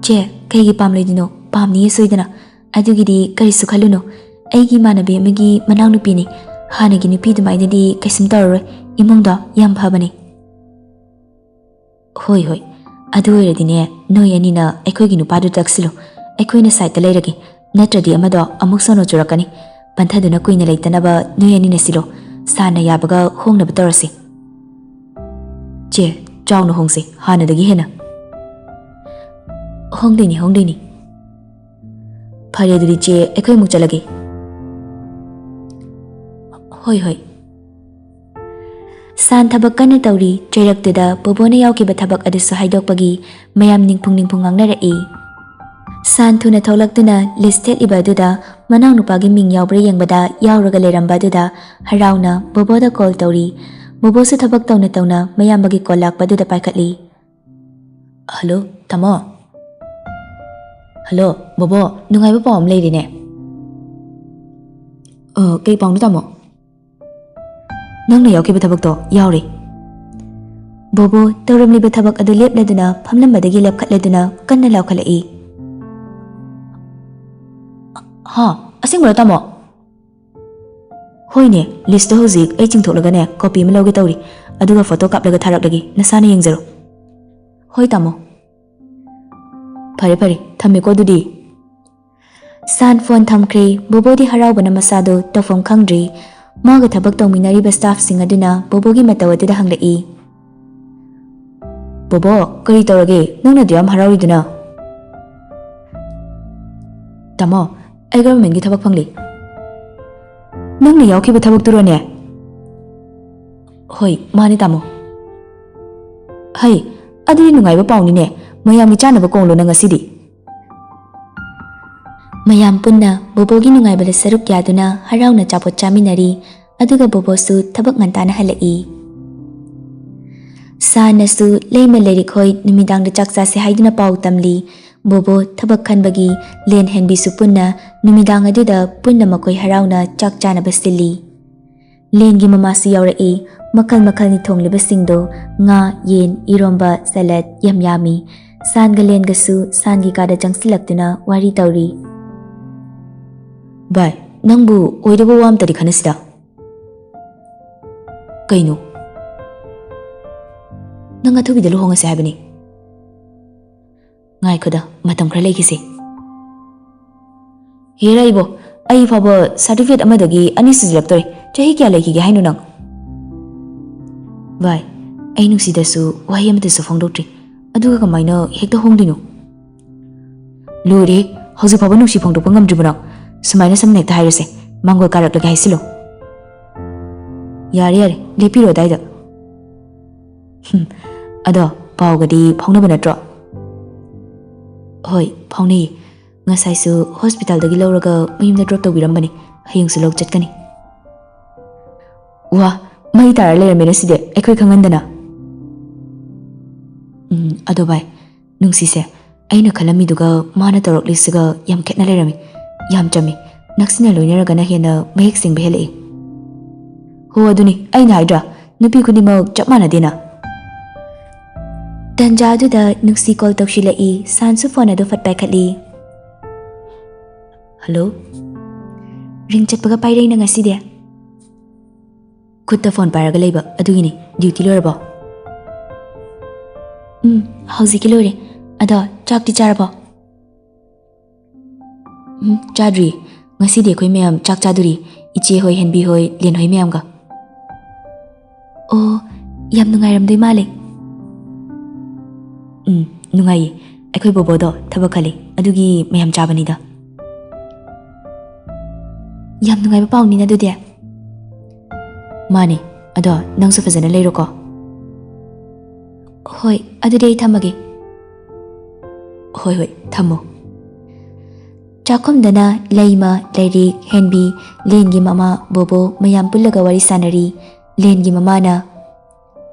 ꯆꯦ ꯀꯩꯒꯤ ꯄꯥꯝꯂꯣꯏꯗꯣꯏꯅꯣ ꯄꯥꯝꯅꯤꯌꯦ ꯁꯣꯏꯗꯅ ꯑꯗꯨꯒꯤꯗꯤ ꯀꯔꯤꯁꯨ ꯈꯜꯂꯨꯅꯨ ꯑꯩꯒꯤ ꯏꯃꯥꯟꯅꯕꯤ ꯑꯃꯒꯤ ꯃꯅꯥꯎꯅꯨꯄꯤꯅꯤ ꯍꯥꯟꯅꯒꯤ ꯅꯨꯄꯤ ꯑꯗꯨꯃꯥꯏꯅꯗꯤ ꯀꯩꯁꯨꯝ ꯇꯧꯔꯔꯣꯏ ꯏꯃꯨꯡꯗꯣ ꯌꯥꯝ ꯐꯕꯅꯤ ꯍꯣꯏ ꯍꯣꯏ ꯑꯗꯨ ꯑꯣꯏꯔꯗꯤꯅꯦ ꯅꯣꯏ ꯑꯅꯤꯅ ꯑꯩꯈꯣꯏꯒꯤ ꯅꯨꯄꯥꯗꯨ ꯇꯛꯁꯤꯜꯂꯨ ꯑꯩꯈꯣꯏꯅ ꯁꯥꯏꯠꯇ ꯂꯩꯔꯒꯦ ꯅꯠꯇ꯭ꯔꯗꯤ ꯑꯃꯗꯣ ꯑꯃꯨꯛ ꯁꯣꯅꯣ ꯆꯨꯔꯛꯀꯅꯤ ꯄꯟꯊꯗꯨꯅ ꯀꯨꯏꯅ ꯂꯩꯇꯅꯕ ꯅꯣꯏ ꯑꯅꯤꯅ ꯁꯤꯜꯂꯣ ꯁꯥꯅ ꯌꯥꯕꯒ ꯍꯣꯡꯅꯕ ꯇꯧꯔꯁꯤ ꯆꯦ ꯆꯥꯎꯅ ꯍꯣꯡꯁꯤ ꯍꯥꯟꯅꯗꯒꯤ ꯍꯦꯟꯅ ꯍꯣꯡꯗꯣꯏꯅꯤ ꯐꯔꯦ ꯑꯗꯨꯗꯤ ꯆꯦ ꯑꯩꯈꯣꯏ ꯑꯃꯨꯛ ꯆꯠꯂꯒꯦ ꯍꯣꯏ ꯍꯣꯏ ꯁꯥꯟ ꯊꯕꯛ ꯀꯟꯅ ꯇꯧꯔꯤ ꯆꯩꯔꯛꯇꯨꯗ ꯕꯣꯕꯣꯅ ꯌꯥꯎꯈꯤꯕ ꯊꯕꯛ ꯑꯗꯨꯁꯨ ꯍꯥꯏꯗꯣꯛꯄꯒꯤ ꯃꯌꯥꯝ ꯅꯤꯡꯐꯨꯡ ꯉꯥꯡꯅꯔꯛꯏ꯫ ꯁꯥꯟ ꯊꯨꯅ ꯊꯣꯛꯂꯛꯇꯨꯅ ꯂꯤꯁ ꯊꯦꯠꯂꯤꯕ ꯑꯗꯨꯗ ꯃꯅꯥꯎꯅꯨꯄꯥꯒꯤ ꯃꯤꯡ ꯌꯥꯎꯕ꯭ꯔꯥ ꯌꯦꯡꯕꯗ ꯌꯥꯎꯔꯒ ꯂꯩꯔꯝꯕ ꯑꯗꯨꯗ ꯍꯔꯥꯎꯅ ꯕꯣꯕꯣꯗ ꯀꯣꯜ ꯇꯧꯔꯤ꯫ ꯕꯣꯕꯣꯁꯨ ꯊꯕꯛ ꯇꯧꯅ ꯃꯌꯥꯝꯕꯒꯤ ꯀꯣꯜ ꯂꯥꯛꯄꯗꯨꯗ ꯄꯥꯏꯈꯠꯂꯤ꯫ ꯍꯜꯂꯣ ꯇꯥꯃꯣ ꯍꯜꯂꯣ ꯕꯣꯕꯣ ꯅꯨꯡꯉꯥꯏꯕ ꯄꯥꯎ ꯑꯃ ꯂꯩꯔꯤꯅꯦ꯫ ꯀꯩ ꯄꯥꯎꯅꯣ ꯇꯥꯃꯣ? ꯅꯪꯅ ꯌꯥꯎꯈꯤꯕ ꯊꯕꯛꯇꯣ ꯌꯥꯎꯔꯦ꯫ ꯕꯣꯕꯣ ꯇꯧꯔꯝꯂꯤꯕ ꯊꯕꯛ ꯑꯗꯨ ꯂꯦꯞꯂꯗꯨꯅ ꯐꯝꯂꯝꯕꯗꯒꯤ ꯂꯦꯞꯈꯠꯂꯗꯨꯅ ꯀꯟꯅ ꯂꯥꯎꯈꯠꯂꯛꯏ꯫ ꯍꯥ ꯑꯁꯦꯡꯕꯔꯣ ꯇꯥꯃꯣ? ꯍꯣꯏꯅꯦ ꯂꯤꯁꯇꯣ ꯍꯧꯖꯤꯛ ꯑꯩ ꯆꯤꯡꯊꯣꯛꯂꯒꯅꯦ ꯀꯣꯄꯤ ꯑꯃ ꯂꯧꯒꯦ ꯇꯧꯔꯤ ꯑꯗꯨꯒ ꯐꯣꯇꯣ ꯀꯥꯞꯂꯒ ꯊꯥꯔꯛꯂꯒꯦ ꯅꯁꯥꯅ ꯌꯦꯡꯖꯔꯣ꯫ ꯍꯣꯏ ꯇꯥꯃꯣ꯫ ꯐꯔꯦ ꯊꯝꯃꯦꯀꯣ ꯑꯗꯨꯗꯤ꯫ ꯁꯥꯟ ꯐꯣꯟ ꯊꯝꯈ꯭ꯔꯦ꯫ ꯕꯣꯕꯣꯗꯤ ꯍꯔꯥꯎꯕꯅ ꯃꯁꯥꯗꯣ ꯇꯧꯐꯝ ꯈꯪꯗ꯭ꯔꯤ꯫ ꯃꯥꯒ ꯊꯕꯛ ꯇꯧꯃꯤꯟꯅꯔꯤꯕ ꯁ꯭ꯇꯥꯐꯁꯤꯡ ꯑꯗꯨꯅ ꯕꯣꯕꯣꯒꯤ ꯃꯇꯧ ꯑꯗꯨꯗ ꯍꯪꯂꯛꯏ꯫ ꯕꯣꯕꯣ ꯀꯔꯤ ꯇꯧꯔꯒꯦ ꯅꯪꯅ ꯑꯗꯨ ꯌꯥꯝ ꯍꯔꯥꯎꯔꯤꯗꯨꯅ? ꯇꯥꯃꯣ ꯑꯩ ꯒꯚꯔꯟꯃꯦꯟꯠꯒꯤ ꯊꯕꯛ ꯐꯪꯂꯤ꯫ ꯅꯪꯅ ꯌꯥꯎꯈꯤꯕ ꯊꯕꯛꯇꯨꯔꯣꯅꯦ? ꯍꯣꯏ ꯃꯥꯅꯦ ꯇꯥꯃꯣ꯫ ꯍꯩ ꯑꯗꯨꯗꯤ ꯅꯨꯡꯉꯥꯏꯕ ꯄꯥꯎꯅꯤꯅꯦ ꯃꯌꯥꯝꯒꯤ ꯆꯥꯅꯕ ꯀꯣꯡꯂꯣꯅ ꯉꯁꯤꯗꯤ꯫ ꯃꯌꯥꯝ ꯄꯨꯟꯅ ꯕꯣꯕꯣꯒꯤ ꯅꯨꯡꯉꯥꯏꯕꯗ ꯁꯔꯨꯛ ꯌꯥꯗꯨꯅ ꯍꯔꯥꯎꯅ ꯑꯆꯥꯄꯣꯠ ꯆꯥꯃꯤꯟꯅꯔꯤ꯫ ꯑꯗꯨꯒ ꯕꯣꯕꯣꯁꯨ ꯊꯕꯛ ꯉꯟꯇꯥꯅ ꯍꯜꯂꯛꯏ꯫ ꯁꯥꯟꯅꯁꯨ ꯂꯩꯃ ꯂꯩꯔꯤꯛꯍꯣꯏ ꯅꯨꯃꯤꯗꯥꯡꯗ ꯆꯥꯛ ꯆꯥꯁꯦ ꯍꯥꯏꯗꯨꯅ ꯄꯥꯎ ꯇꯝꯂꯤ꯫ ꯕꯣꯕꯣ ꯊꯕꯛ ꯈꯟꯕꯒꯤ ꯂꯦꯟ ꯍꯦꯟꯕꯤꯁꯨ ꯄꯨꯟꯅ ꯅꯨꯃꯤꯗꯥꯡ ꯑꯗꯨꯗ ꯄꯨꯟꯅ ꯃꯈꯣꯏ ꯍꯔꯥꯎꯅ ꯆꯥꯛ ꯆꯥꯅꯕ ꯁꯤꯜꯂꯤ꯫ ꯂꯦꯟꯒꯤ ꯃꯃꯥꯁꯨ ꯌꯥꯎꯔꯛꯏ꯫ ꯃꯈꯜ ꯃꯈꯜꯅꯤ ꯊꯣꯡꯂꯤꯕꯁꯤꯡꯗꯣ ꯉꯥ, ꯌꯦꯟ, ꯏꯔꯣꯝꯕ, ꯁꯂꯠ ꯌꯥꯝ ꯌꯥꯝꯃꯤ꯫ ꯁꯥꯟꯒ ꯂꯦꯟꯒꯁꯨ ꯁꯥꯟꯒꯤ ꯀꯥꯗ ꯆꯪꯁꯤꯜꯂꯛꯇꯨꯅ ꯋꯥꯔꯤ ꯇꯧꯔꯤ꯫ ꯚꯥꯏ ꯅꯪꯕꯨ ꯑꯣꯏꯗꯕ ꯋꯥ ꯑꯝꯇꯗꯤ ꯈꯟꯅꯁꯤꯗ꯫ ꯀꯩꯅꯣ? ꯅꯪ ꯑꯊꯨꯕꯤꯗ ꯂꯨꯍꯣꯡꯉꯁꯦ ꯍꯥꯏꯕꯅꯤ꯫ ꯉꯥꯏꯈꯣꯗ ꯃꯇꯝ ꯈꯔ ꯂꯩꯈꯤꯁꯦ꯫ ꯍꯦꯔꯥ ꯏꯕꯣ ꯑꯩ ꯐꯥꯎꯕ ꯁꯥꯔꯇꯤꯐꯤꯀꯦꯠ ꯑꯃꯗꯒꯤ 2 ꯁꯨꯖꯤꯜꯂꯛꯇꯣꯔꯦ ꯆꯍꯤ ꯀꯌꯥ ꯂꯩꯈꯤꯒꯦ ꯍꯥꯏꯅꯣ ꯅꯪ? ꯚꯥꯏ ꯑꯩ ꯅꯨꯡꯁꯤꯗꯁꯨ ꯋꯥꯍꯩ ꯑꯃꯇꯁꯨ ꯐꯣꯡꯗꯣꯛꯇ꯭ꯔꯤ ꯑꯗꯨꯒ ꯀꯃꯥꯏꯅ ꯍꯦꯛꯇ ꯍꯣꯡꯗꯣꯏꯅꯣ? ꯂꯣꯏꯔꯦ ꯍꯧꯖꯤꯛ ꯐꯥꯎꯕ ꯅꯨꯡꯁꯤ ꯐꯣꯡꯗꯣꯛꯄ ꯉꯝꯗ꯭ꯔꯤꯕꯣ ꯅꯪ? ꯁꯨꯃꯥꯏꯅ ꯁꯝꯅ ꯍꯦꯛꯇ ꯍꯥꯏꯔꯁꯦ ꯃꯥꯡꯒꯣꯜ ꯀꯥꯔꯛꯂꯒꯦ ꯍꯥꯏꯁꯤꯜꯂꯣ꯫ ꯌꯥꯔꯦ ꯂꯦꯞꯄꯤꯔꯣ ꯑꯗꯥꯏꯗ꯫ ꯑꯗꯣ ꯄꯥꯎꯒꯗꯤ ꯐꯥꯎꯅꯕ ꯅꯠꯇ꯭ꯔꯣ? ꯍꯣꯏ ꯐꯥꯎꯅꯩꯌꯦ ꯉꯁꯥꯏꯁꯨ ꯍꯣꯁꯄꯤꯇꯥꯜꯗꯒꯤ ꯂꯧꯔꯒ ꯃꯌꯨꯝꯗ ꯗ꯭ꯔꯣꯞ ꯇꯧꯕꯤꯔꯝꯕꯅꯤ ꯍꯌꯦꯡꯁꯨ ꯂꯧ ꯆꯠꯀꯅꯤ꯫ ꯋꯥ ꯃꯩ ꯇꯥꯔ ꯂꯩꯔꯝꯃꯦꯅ ꯁꯤꯗꯤ ꯑꯩꯈꯣꯏ ꯈꯪꯍꯟꯗꯅ꯫ ꯑꯗꯣ ꯚꯥꯏ ꯅꯨꯡꯁꯤꯁꯦ ꯑꯩꯅ ꯈꯜꯂꯝꯃꯤꯗꯨꯒ ꯃꯥꯅ ꯇꯧꯔꯛꯂꯤꯁꯤꯒ ꯌꯥꯝ ꯈꯦꯠꯅ ꯂꯩꯔꯝꯃꯤ꯫ ꯌꯥꯝ ꯆꯝꯃꯤ ꯅꯛꯁꯤꯟꯅ ꯂꯣꯏꯅꯔꯒꯅ ꯍꯦꯟꯅ ꯃꯌꯦꯛ ꯁꯦꯡꯕ ꯍꯦꯜꯂꯛꯏ꯫ ꯍꯣ ꯑꯗꯨꯅꯤ ꯑꯩꯅ ꯍꯥꯏꯗ꯭ꯔꯥ ꯅꯨꯄꯤ ꯈꯨꯗꯤꯡꯃꯛ ꯆꯞ ꯃꯥꯟꯅꯗꯦꯅ꯫ ꯇꯟꯖꯥ ꯑꯗꯨꯗ ꯅꯨꯡꯁꯤ ꯀꯣꯜ ꯇꯧꯁꯤꯜꯂꯛꯏ꯫ ꯁꯥꯟꯁꯨ ꯐꯣꯟ ꯑꯗꯨ ꯐꯠ ꯄꯥꯏꯈꯠꯂꯤ꯫ ꯍꯜꯂꯣ? ꯔꯤꯡ ꯆꯠꯄꯒ ꯄꯥꯏꯔꯛꯏꯅ ꯉꯁꯤꯗꯤ꯫ ꯈꯨꯠꯇ ꯐꯣꯟ ꯄꯥꯏꯔꯒ ꯂꯩꯕ ꯑꯗꯨꯒꯤꯅꯤ꯫ ꯗ꯭ꯌꯨꯇꯤ ꯂꯣꯏꯔꯕꯣ? ꯍꯧꯖꯤꯛꯀꯤ ꯂꯣꯏꯔꯦ꯫ ꯑꯗꯣ ꯆꯥꯛꯇꯤ ꯆꯥꯔꯕꯣ? ꯆꯥꯗ꯭ꯔꯤ ꯉꯁꯤꯗꯤ ꯑꯩꯈꯣꯏ ꯃꯌꯥꯝ ꯆꯥꯛ ꯆꯥꯗꯣꯔꯤ ꯏꯆꯦ ꯍꯣꯏ ꯍꯦꯟꯕꯤ ꯍꯣꯏ ꯂꯦꯟ ꯍꯣꯏ ꯃꯌꯥꯝꯒ꯫ ꯑꯣ ꯌꯥꯝ ꯅꯨꯡꯉꯥꯏꯔꯝꯗꯣꯏ ꯃꯥꯜꯂꯦ꯫ ꯅꯨꯡꯉꯥꯏꯌꯦ ꯑꯩꯈꯣꯏ ꯕꯣꯕꯣꯗꯣ ꯊꯕꯛ ꯈꯜꯂꯤ ꯑꯗꯨꯒꯤ ꯃꯌꯥꯝ ꯆꯥꯕꯅꯤꯗ꯫ ꯌꯥꯝ ꯅꯨꯡꯉꯥꯏꯕ ꯄꯥꯎꯅꯤꯅ ꯑꯗꯨꯗꯤ꯫ ꯃꯥꯅꯦ ꯑꯗꯣ ꯅꯪꯁꯨ ꯐꯖꯅ ꯂꯩꯔꯣꯀꯣ꯫ ꯍꯣꯏ ꯑꯗꯨꯗꯤ ꯑꯩ ꯊꯝꯃꯒꯦ꯫ ꯍꯣꯏ ꯊꯝꯃꯣ꯫ ꯆꯥꯛꯈꯨꯝꯗꯅ ꯂꯩꯃ, ꯂꯩꯔꯤꯛ, ꯍꯦꯟꯕꯤ, ꯂꯦꯟꯒꯤ ꯃꯃꯥ, ꯕꯣꯕꯣ ꯃꯌꯥꯝ ꯄꯨꯜꯂꯒ ꯋꯥꯔꯤ ꯁꯥꯟꯅꯔꯤ꯫ ꯂꯦꯟꯒꯤ ꯃꯃꯥꯅ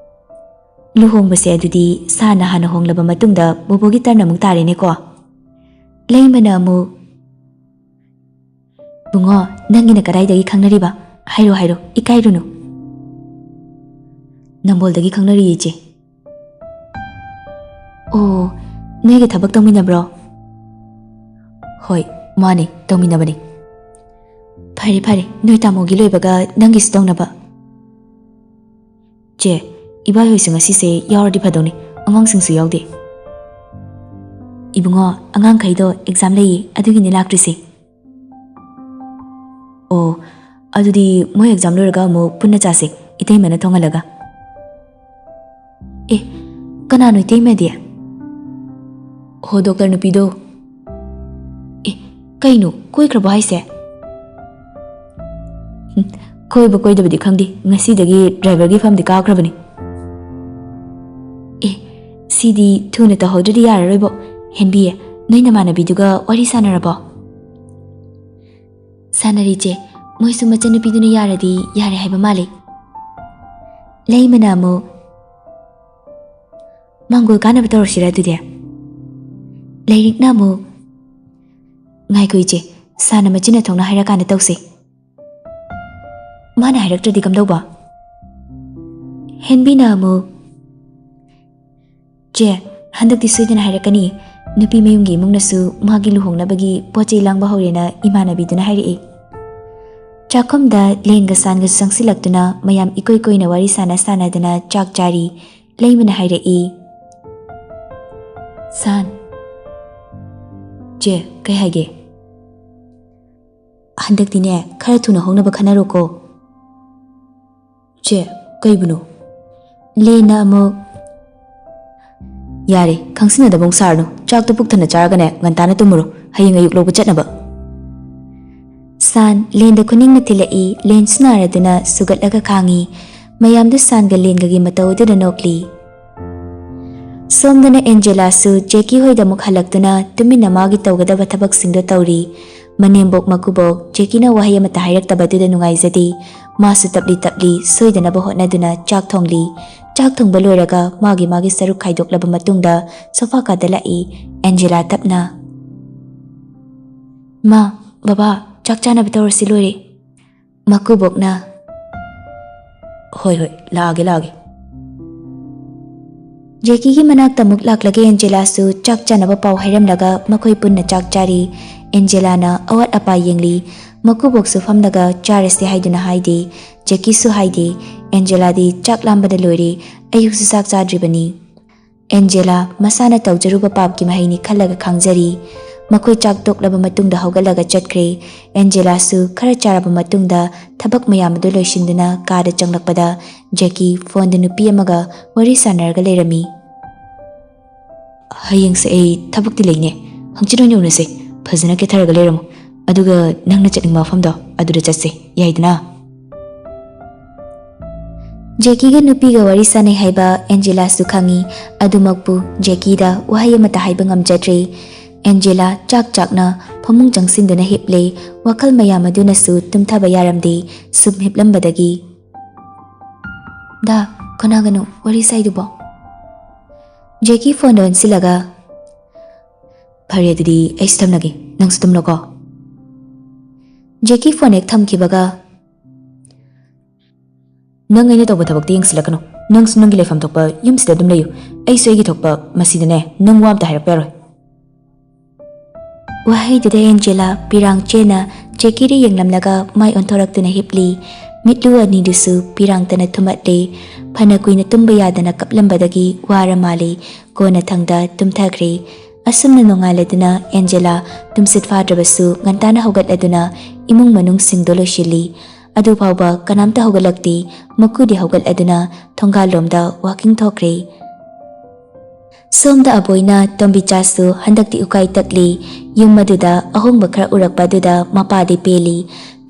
ꯂꯨꯍꯣꯡꯕꯁꯦ ꯑꯗꯨꯗꯤ ꯁꯥꯟꯅ ꯍꯥꯟꯅ ꯍꯣꯡꯂꯕ ꯃꯇꯨꯡꯗ ꯕꯣꯕꯣꯒꯤ ꯇꯔꯟ ꯑꯃꯨꯛ ꯇꯥꯔꯦꯅꯦꯀꯣ꯫ ꯂꯩꯃꯅ ꯑꯃꯨꯛ ꯕꯨꯡꯉꯣ ꯅꯪꯒꯤꯅ ꯀꯗꯥꯏꯗꯒꯤ ꯈꯪꯅꯔꯤꯕ? ꯍꯥꯏꯔꯣ ꯏꯀꯥꯏꯔꯨꯅꯨ꯫ ꯅꯝꯕꯣꯜꯗꯒꯤ ꯈꯪꯅꯔꯤꯌꯦ ꯏꯆꯦ꯫ ꯑꯣ ꯅꯣꯏꯒ ꯊꯕꯛ ꯇꯧꯃꯤꯟꯅꯕ꯭ꯔꯣ? ꯍꯣꯏ ꯃꯥꯅꯦ ꯇꯧꯃꯤꯟꯅꯕꯅꯤ꯫ ꯐꯔꯦ ꯅꯣꯏ ꯇꯥꯃꯣꯒꯤ ꯂꯣꯏꯕꯒ ꯅꯪꯒꯤꯁꯨ ꯇꯧꯅꯕ꯫ ꯆꯦ ꯏꯕꯥꯏꯍꯣꯏꯁꯨ ꯉꯁꯤꯁꯦ ꯌꯥꯎꯔꯗꯤ ꯐꯗꯧꯅꯤ ꯑꯉꯥꯡꯁꯤꯡꯁꯨ ꯌꯥꯎꯗꯦ꯫ ꯏꯕꯨꯡꯉꯣ ꯑꯉꯥꯡꯈꯩꯗꯣ ꯑꯦꯛꯖꯥꯝ ꯂꯩꯌꯦ ꯑꯗꯨꯒꯤꯅꯦ ꯂꯥꯛꯇ꯭ꯔꯤꯁꯦ꯫ ꯑꯣ ꯑꯗꯨꯗꯤ ꯃꯣꯏ ꯑꯦꯛꯖꯥꯝ ꯂꯣꯏꯔꯒ ꯑꯃꯨꯛ ꯄꯨꯟꯅ ꯆꯥꯁꯦ ꯏꯇꯩꯃꯅ ꯊꯣꯡꯍꯜꯂꯒ꯫ ꯀꯅꯥꯅꯣ ꯏꯇꯩꯃꯗꯤ? ꯍꯣ ꯗꯣꯛꯇꯔ ꯅꯨꯄꯤꯗꯣ꯫ ꯀꯩꯅꯣ ꯀꯣꯏꯈ꯭ꯔꯕꯣ ꯍꯥꯏꯁꯦ? ꯀꯣꯏꯕ ꯀꯣꯏꯗꯕꯗꯤ ꯈꯪꯗꯦ ꯉꯁꯤꯗꯒꯤ ꯗ꯭ꯔꯥꯏꯚꯔꯒꯤ ꯐꯝꯗꯤ ꯀꯥꯈ꯭ꯔꯕꯅꯤ ꯑꯦ ꯁꯤꯗꯤ ꯊꯨꯅ ꯇꯧꯍꯧꯗ꯭ꯔꯗꯤ ꯌꯥꯔꯔꯣꯏꯕꯣ ꯍꯦꯟꯕꯤꯌꯦ ꯅꯣꯏ ꯅꯃꯥꯟꯅꯕꯤꯗꯨꯒ ꯋꯥꯔꯤ ꯁꯥꯟꯅꯔꯕꯣ ꯁꯥꯟꯅꯔꯤꯆꯦ ꯃꯣꯏꯁꯨ ꯃꯆꯟꯅꯨꯄꯤꯗꯨꯅ ꯌꯥꯔꯗꯤ ꯌꯥꯔꯦ ꯍꯥꯏꯕ ꯃꯥꯜꯂꯤ ꯂꯩꯃꯅ ꯑꯃꯨꯛ ꯃꯥꯡꯒꯣꯜ ꯀꯥꯅꯕ ꯇꯧꯔꯁꯤꯔ ꯑꯗꯨꯗꯤ ꯂꯩꯔꯤꯛꯅ ꯑꯃꯨꯛ ꯉꯥꯏꯈꯣ ꯏꯆꯦ ꯁꯥꯅ ꯃꯆꯤꯟꯅ ꯊꯣꯡꯅ ꯍꯥꯏꯔꯀꯥꯟꯗ ꯇꯧꯁꯦ ꯃꯥꯅ ꯍꯥꯏꯔꯛꯇ꯭ꯔꯗꯤ ꯀꯝꯗꯧꯕ ꯍꯦꯟꯕꯤꯅ ꯑꯃꯨꯛ ꯆꯦ ꯍꯟꯗꯛꯇꯤ ꯁꯣꯏꯗꯅ ꯍꯥꯏꯔꯛꯀꯅꯤ ꯅꯨꯄꯤ ꯃꯌꯨꯝꯒꯤ ꯏꯃꯨꯡꯅꯁꯨ ꯃꯥꯒꯤ ꯂꯨꯍꯣꯡꯅꯕꯒꯤ ꯄꯣꯠꯆꯩ ꯂꯥꯡꯕ ꯍꯧꯔꯦꯅ ꯏꯃꯥꯟꯅꯕꯤꯗꯨꯅ ꯍꯥꯏꯔꯛꯏ ꯆꯥꯛꯈꯨꯝꯗ ꯂꯦꯟꯒ ꯁꯥꯟꯒꯁꯨ ꯆꯪꯁꯤꯜꯂꯛꯇꯨꯅ ꯃꯌꯥꯝ ꯏꯀꯣꯏ ꯀꯣꯏꯅ ꯋꯥꯔꯤ ꯁꯥꯟꯅꯗꯨꯅ ꯆꯥꯛ ꯆꯥꯔꯤ ꯂꯩꯃꯅ ꯍꯥꯏꯔꯛꯏ ꯁꯥꯟ ꯆꯦ ꯀꯩ ꯍꯥꯏꯒꯦ ꯍꯟꯗꯛꯇꯤꯅꯦ ꯈꯔ ꯊꯨꯅ ꯍꯣꯡꯅꯕ ꯈꯟꯅꯔꯣꯀꯣ ꯆꯦ ꯀꯩꯕꯨꯅꯣ ꯂꯦꯟꯅ ꯑꯃꯨꯛ ꯌꯥꯔꯦ ꯈꯪꯁꯤꯟꯅꯗꯕ ꯑꯃꯨꯛ ꯁꯥꯔꯅꯨ ꯆꯥꯛꯇꯣ ꯄꯨꯛ ꯊꯟꯅ ꯆꯥꯔꯒꯅꯦ ꯉꯟꯇꯥꯅ ꯇꯨꯝꯃꯨꯔꯣ ꯍꯌꯦꯡ ꯑꯌꯨꯛ ꯂꯧꯕ ꯆꯠꯅꯕ ꯁꯥꯟ ꯂꯦꯟꯗ ꯈꯨꯅꯤꯡꯅ ꯊꯤꯜꯂꯛꯏ ꯂꯦꯟꯁꯨ ꯅꯥꯔꯗꯨꯅ ꯁꯨꯒꯠꯂꯒ ꯈꯥꯡꯉꯤ ꯃꯌꯥꯝꯗꯨ ꯁꯥꯟꯒ ꯂꯦꯟꯒꯒꯤ ꯃꯇꯧ ꯑꯗꯨꯗ ꯅꯣꯛꯂꯤ ꯁꯣꯝꯗꯅ ꯑꯦꯟꯖꯦꯂꯥꯁꯨ ꯖꯦꯀꯤ ꯍꯣꯏꯗ ꯑꯃꯨꯛ ꯍꯜꯂꯛꯇꯨꯅ ꯇꯨꯃꯤꯟꯅ ꯃꯥꯒꯤ ꯇꯧꯒꯗꯕ ꯊꯕꯛꯁꯤꯡꯗꯣ ꯇꯧꯔꯤ ꯃꯅꯦꯝꯕꯣꯛ ꯃꯀꯨꯕꯣꯛ ꯖꯦꯀꯤꯅ ꯋꯥꯍꯩ ꯑꯃꯠꯇ ꯍꯥꯏꯔꯛꯇꯕꯗꯨꯗ ꯅꯨꯡꯉꯥꯏꯖꯗꯦ ꯃꯥꯁꯨ ꯇꯞꯂꯤ ꯇꯞꯂꯤ ꯁꯣꯏꯗꯅꯕ ꯍꯣꯠꯅꯗꯨꯅ ꯆꯥꯛ ꯊꯣꯡꯂꯤ ꯆꯥꯛ ꯊꯣꯡꯕ ꯂꯣꯏꯔꯒ ꯃꯥꯒꯤ ꯁꯔꯨꯛ ꯈꯥꯏꯗꯣꯛꯂꯕ ꯃꯇꯨꯡꯗ ꯁꯣꯐꯥ ꯀꯥꯗ ꯂꯥꯛꯏ ꯑꯦꯟꯖꯦꯂꯥ ꯇꯞꯅ ꯃꯥ ꯕꯕꯥ ꯆꯥꯛ ꯆꯥꯅꯕ ꯇꯧꯔꯁꯤ ꯂꯣꯏꯔꯦ ꯃꯀꯨꯕꯣꯛꯅ ꯍꯣꯏ ꯂꯥꯛꯑꯒꯦ ꯖꯦꯀꯤꯒꯤ ꯃꯅꯥꯛꯇ ꯑꯃꯨꯛ ꯂꯥꯛꯂꯒ ꯑꯦꯟꯖꯦꯂꯥꯁꯨ ꯆꯥꯛ ꯆꯥꯅꯕ ꯄꯥꯎ ꯍꯥꯏꯔꯝꯂꯒ ꯃꯈꯣꯏ ꯄꯨꯟꯅ ꯆꯥꯛ ꯆꯥꯔꯤ ꯑꯦꯟꯖꯦꯂꯥꯅ ꯑꯋꯥꯠ ꯑꯄꯥ ꯌꯦꯡꯂꯤ ꯃꯀꯨꯕꯣꯛꯁꯨ ꯐꯝꯂꯒ ꯆꯥꯔꯁꯦ ꯍꯥꯏꯗꯨꯅ ꯍꯥꯏꯗꯦ ꯖꯦꯀꯤꯁꯨ ꯍꯥꯏꯗꯦ ꯑꯦꯟꯖꯦꯂꯥꯗꯤ ꯆꯥꯛ ꯂꯥꯝꯕꯗ ꯂꯣꯏꯔꯦ ꯑꯌꯨꯛꯁꯨ ꯆꯥꯛ ꯆꯥꯗ꯭ꯔꯤꯕꯅꯤ ꯑꯦꯟꯖꯦꯂꯥ ꯃꯁꯥꯅ ꯇꯧꯖꯔꯨꯕ ꯄꯥꯞꯀꯤ ꯃꯍꯩꯅꯤ ꯈꯜꯂꯒ ꯈꯥꯡꯖꯔꯤ ꯃꯈꯣꯏ ꯆꯥꯛ ꯇꯣꯛꯂꯕ ꯃꯇꯨꯡꯗ ꯍꯧꯒꯠꯂꯒ ꯆꯠꯈ꯭ꯔꯦ ꯑꯦꯟꯖꯦꯂꯥꯁꯨ ꯈꯔ ꯆꯥꯔꯕ ꯃꯇꯨꯡꯗ ꯊꯕꯛ ꯃꯌꯥꯝ ꯑꯗꯨ ꯂꯣꯏꯁꯤꯟꯗꯨꯅ ꯀꯥꯗ ꯆꯪꯂꯛꯄꯗ ꯖꯦꯀꯤ ꯐꯣꯟꯗ ꯅꯨꯄꯤ ꯑꯃꯒ ꯋꯥꯔꯤ ꯁꯥꯟꯅꯔꯒ ꯂꯩꯔꯝꯃꯤ ꯍꯌꯦꯡꯁꯦ ꯑꯩ ꯊꯕꯛꯇꯤ ꯂꯩꯅꯦ ꯍꯪꯆꯤꯠ ꯑꯣꯏꯅ ꯎꯅꯁꯦ ꯐꯖꯅ ꯀꯦꯊꯔꯒ ꯂꯩꯔꯝꯃꯨ ꯑꯗꯨꯒ ꯅꯪꯅ ꯆꯠꯅꯤꯡꯕ ꯃꯐꯝꯗꯣ ꯑꯗꯨꯗ ꯆꯠꯁꯦ ꯌꯥꯏꯗꯅ ꯖꯦꯀꯤꯒ ꯅꯨꯄꯤꯒ ꯋꯥꯔꯤ ꯁꯥꯟꯅꯩ ꯍꯥꯏꯕ ꯑꯦꯟꯖꯦꯂꯥꯁꯨ ꯈꯪꯉꯤ ꯑꯗꯨꯃꯛꯄꯨ ꯖꯦꯀꯤꯗ ꯋꯥꯍꯩ ꯑꯃꯠꯇ ꯍꯥꯏꯕ ꯉꯝꯖꯗ꯭ꯔꯦ ꯑꯦꯟꯖꯦꯂꯥ ꯆꯥꯛꯅ ꯐꯃꯨꯡ ꯆꯪꯁꯤꯟꯗꯨꯅ ꯍꯤꯞꯂꯦ ꯋꯥꯈꯜ ꯃꯌꯥꯝ ꯑꯗꯨꯅꯁꯨ ꯇꯨꯝꯊꯕ ꯌꯥꯔꯝꯗꯦ ꯁꯨꯝ ꯍꯤꯞꯂꯝꯕꯗꯒꯤ ꯗꯥ ꯀꯅꯥꯒꯅꯣ ꯋꯥꯔꯤ ꯁꯥꯏꯗꯨꯕꯣ ꯖꯦꯀꯤ ꯐꯣꯟꯗ ꯑꯣꯟꯁꯤꯜꯂꯒ ꯐꯔꯦ ꯑꯗꯨꯗꯤ ꯑꯩꯁꯨ ꯊꯝꯂꯒꯦ ꯅꯪꯁꯨ ꯇꯨꯝꯂꯣꯀꯣ ꯖꯦꯀꯤ ꯐꯣꯟ ꯍꯦꯛ ꯊꯝꯈꯤꯕꯒ ꯅꯪ ꯑꯩꯅ ꯇꯧꯕ ꯊꯕꯛꯇꯤ ꯌꯦꯡꯁꯤꯜꯂꯛꯀꯅꯨ ꯅꯪꯁꯨ ꯅꯪꯒꯤ ꯂꯩꯐꯝ ꯊꯣꯛꯄ ꯌꯨꯝꯁꯤꯗ ꯑꯗꯨꯝ ꯂꯩꯌꯨ ꯑꯩꯁꯨ ꯑꯩꯒꯤ ꯊꯣꯛꯄ ꯃꯁꯤꯗꯅꯦ ꯅꯪ ꯋꯥ ꯑꯝꯇ ꯍꯥꯏꯔꯛꯄ ꯌꯥꯔꯣꯏ ꯋꯥꯍꯩꯗꯨꯗ ꯑꯦꯟꯖꯦꯂꯥ ꯄꯤꯔꯥꯡ ꯆꯦꯅ ꯖꯦꯀꯤꯗ ꯌꯦꯡꯂꯝꯂꯒ ꯃꯥꯏ ꯑꯣꯟꯊꯣꯔꯛꯇꯨꯅ ꯍꯤꯞꯂꯤ ꯃꯤꯠꯂꯨ ꯑꯅꯤꯗꯨꯁꯨ ꯄꯤꯔꯥꯡꯇꯅ ꯊꯨꯝꯃꯠꯂꯦ ꯐꯅ ꯀꯨꯏꯅ ꯇꯨꯝꯕ ꯌꯥꯗꯅ ꯀꯞꯂꯝꯕꯗꯒꯤ ꯋꯥꯔ ꯃꯥꯜꯂꯤ ꯀꯣꯟꯅ ꯊꯪꯗ ꯇꯨꯝꯊꯈ꯭ꯔꯦ ꯑꯁꯨꯝꯅ ꯅꯣꯡꯉꯥꯜꯂꯗꯨꯅ ꯑꯦꯟꯖꯦꯂꯥ ꯇꯨꯝꯁꯤꯠ ꯐꯥꯗ꯭ꯔꯕꯁꯨ ꯉꯟꯇꯥꯅ ꯍꯧꯒꯠꯂꯗꯨꯅ ꯏꯃꯨꯡ ꯃꯅꯨꯡꯁꯤꯡꯗꯣ ꯂꯣꯏꯁꯤꯜꯂꯤ ꯑꯗꯨꯐꯥꯎꯕ ꯀꯅꯥꯝꯇ ꯍꯧꯒꯠꯂꯛꯇꯦ ꯃꯀꯨꯗꯤ ꯍꯧꯒꯠꯂꯗꯨꯅ ꯊꯣꯡꯒꯥꯜꯂꯣꯝꯗ ꯋꯥꯀꯤꯡ ꯊꯣꯛꯈ꯭ꯔꯦ ꯁꯣꯝꯗ ꯑꯕꯣꯏꯅ ꯇꯣꯝꯕꯤꯆꯥꯁꯨ ꯍꯟꯗꯛꯇꯤ ꯎꯀꯥꯏ ꯇꯛꯂꯤ ꯌꯨꯝ ꯑꯗꯨꯗ ꯑꯍꯣꯡꯕ ꯈꯔ ꯎꯔꯛꯄ ꯑꯗꯨꯗ ꯃꯄꯥꯗꯤ ꯄꯦꯜꯂꯤ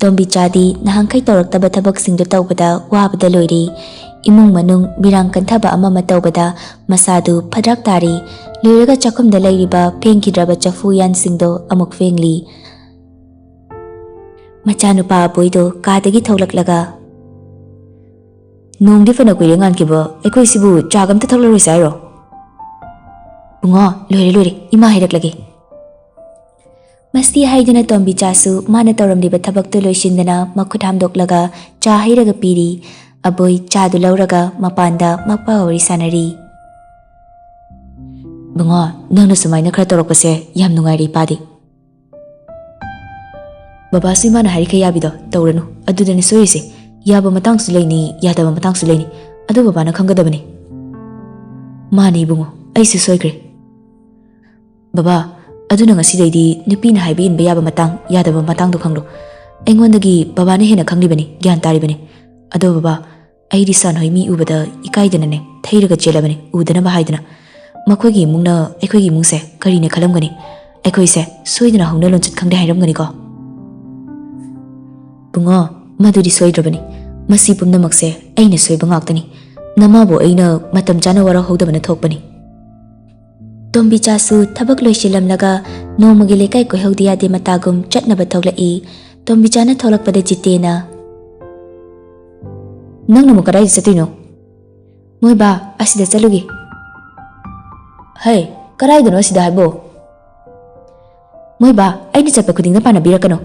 ꯇꯣꯝꯕꯤꯆꯥꯗꯤ ꯅꯍꯥꯟꯈꯩ ꯇꯧꯔꯛꯇꯕ ꯊꯕꯛꯁꯤꯡꯗꯨ ꯇꯧꯕꯗ ꯋꯥꯕꯗ ꯂꯣꯏꯔꯤ ꯏꯃꯨꯡ ꯃꯅꯨꯡ ꯃꯤꯔꯥꯡ ꯀꯟꯊꯕ ꯑꯃ ꯇꯧꯕꯗ ꯃꯁꯥꯗꯨ ꯐꯗ꯭ꯔꯥꯛ ꯇꯥꯔꯤ ꯂꯣꯏꯔꯒ ꯆꯥꯛꯈꯨꯝꯗ ꯂꯩꯔꯤꯕ ꯐꯦꯡꯈꯤꯗ꯭ꯔꯕ ꯆꯐꯨ ꯌꯥꯟꯁꯤꯡꯗꯣ ꯑꯃꯨꯛ ꯐꯦꯡꯂꯤ ꯃꯆꯥꯅꯨꯄꯥ ꯑꯕꯣꯏꯗꯣ ꯀꯥꯗꯒꯤ ꯊꯣꯛꯂꯛꯂꯒ ꯅꯣꯡꯗꯤ ꯐꯅ ꯀꯨꯏꯔꯦ ꯉꯥꯟꯈꯤꯕ ꯑꯩꯈꯣꯏꯁꯤꯕꯨ ꯆꯥꯒ ꯑꯝꯇ ꯊꯛꯂꯔꯣꯏꯁꯦ ꯍꯥꯏꯔꯣ ꯕꯨꯡꯉꯣ ꯂꯣꯏꯔꯦ ꯏꯃꯥ ꯍꯥꯏꯔꯛꯂꯒꯦ ꯃꯁꯤ ꯍꯥꯏꯗꯨꯅ ꯇꯣꯝꯕꯤꯆꯥꯁꯨ ꯃꯥꯅ ꯇꯧꯔꯝꯂꯤꯕ ꯊꯕꯛꯇꯨ ꯂꯣꯏꯁꯤꯟꯗꯅ ꯃꯈꯨꯠ ꯍꯥꯝꯗꯣꯛꯂꯒ ꯆꯥ ꯍꯩꯔꯒ ꯄꯤꯔꯤ ꯑꯕꯣꯏ ꯆꯥꯗꯨ ꯂꯧꯔꯒ ꯃꯄꯥꯟꯗ ꯃꯄꯥ ꯋꯥꯔꯤ ꯁꯥꯟꯅꯔꯤ ꯕꯨꯡꯉꯣ ꯅꯪꯅ ꯁꯨꯃꯥꯏꯅ ꯈꯔ ꯇꯧꯔꯛꯄꯁꯦ ꯌꯥꯝ ꯅꯨꯡꯉꯥꯏꯔꯦ ꯏꯄꯥꯗꯤ ꯕꯕꯥꯁꯨ ꯏꯃꯥꯅ ꯍꯥꯏꯔꯤꯈꯩ ꯌꯥꯕꯤꯗꯣ ꯇꯧꯔꯅꯨ ꯑꯗꯨꯗꯅꯦ ꯁꯣꯏꯔꯤꯁꯦ ꯌꯥꯕ ꯃꯇꯥꯡꯁꯨ ꯂꯩꯅꯤ ꯌꯥꯗꯕ ꯃꯇꯥꯡꯁꯨ ꯂꯩꯅꯤ ꯑꯗꯨ ꯕꯕꯥꯅ ꯈꯪꯒꯗꯕꯅꯤ ꯃꯥꯅꯤ ꯏꯕꯨꯡꯉꯣ ꯑꯩꯁꯨ ꯁꯣꯏꯈ꯭ꯔꯦ ꯕꯕꯥ ꯑꯗꯨꯅ ꯉꯁꯤꯗꯩꯗꯤ ꯅꯨꯄꯤꯅ ꯍꯥꯏꯕ ꯏꯟꯕ ꯌꯥꯕ ꯃꯇꯥꯡ ꯌꯥꯗꯕ ꯃꯇꯥꯡꯗꯣ ꯈꯪꯂꯣ ꯑꯩꯉꯣꯟꯗꯒꯤ ꯕꯕꯥꯅ ꯍꯦꯟꯅ ꯈꯪꯂꯤꯕꯅꯤ ꯒ꯭ꯌꯥꯟ ꯇꯥꯔꯤꯕꯅꯤ ꯑꯗꯣ ꯕꯕꯥ ꯑꯩꯗꯤ ꯁꯥꯟꯍꯣꯏ ꯃꯤ ꯎꯕꯗ ꯏꯀꯥꯏꯗꯅꯅꯦ ꯊꯩꯔꯒ ꯆꯦꯜꯂꯕꯅꯤ ꯎꯗꯅꯕ ꯍꯥꯏꯗꯅ ꯃꯈꯣꯏꯒꯤ ꯏꯃꯨꯡꯅ ꯑꯩꯈꯣꯏꯒꯤ ꯏꯃꯨꯡꯁꯦ ꯀꯔꯤꯅ ꯈꯜꯂꯝꯒꯅꯤ ꯑꯩꯈꯣꯏꯁꯦ ꯁꯣꯏꯗꯅ ꯍꯧꯅ ꯂꯣꯟꯆꯠ ꯈꯪꯗꯦ ꯍꯥꯏꯔꯝꯒꯅꯤꯀꯣ ꯕꯨꯡꯉꯣ ꯃꯗꯨꯗꯤ ꯁꯣꯏꯗ꯭ꯔꯕꯅꯤ ꯃꯁꯤ ꯄꯨꯝꯅꯃꯛꯁꯦ ꯑꯩꯅ ꯁꯣꯏꯕ ꯉꯥꯛꯇꯅꯤ ꯅꯃꯥꯕꯨ ꯑꯩꯅ ꯃꯇꯝ ꯆꯥꯅ ꯋꯥꯔꯧꯍꯧꯗꯕꯅ ꯊꯣꯛꯄꯅꯤ ꯇꯣꯝꯕꯤꯆꯥꯁꯨ ꯊꯕꯛ ꯂꯣꯏꯁꯤꯜꯂꯝꯂꯒ ꯅꯣꯡꯃꯒꯤ ꯂꯩꯀꯥꯏ ꯀꯣꯏꯍꯧꯗ ꯌꯥꯗꯦ ꯃꯇꯥꯒꯨꯝ ꯆꯠꯅꯕ ꯊꯣꯛꯂꯛꯏ ꯇꯣꯝꯕꯤꯆꯥꯅ ꯊꯣꯛꯂꯛꯄꯗ ꯖꯤꯇꯦꯅ ꯅꯪꯅ ꯑꯃꯨꯛ ꯀꯗꯥꯏꯗ ꯆꯠꯇꯣꯏꯅꯣ ꯃꯣꯏ ꯕꯥ ꯑꯁꯤꯗ ꯆꯠꯂꯨꯒꯦ ꯍꯩ ꯀꯗꯥꯏꯗꯅꯣ ꯑꯁꯤꯗ ꯍꯥꯏꯕꯣ ꯃꯣꯏ ꯕꯥ ꯑꯩꯅ ꯆꯠꯄ ꯈꯨꯗꯤꯡꯗ ꯄꯥꯅꯕꯤꯔꯛꯀꯅꯣ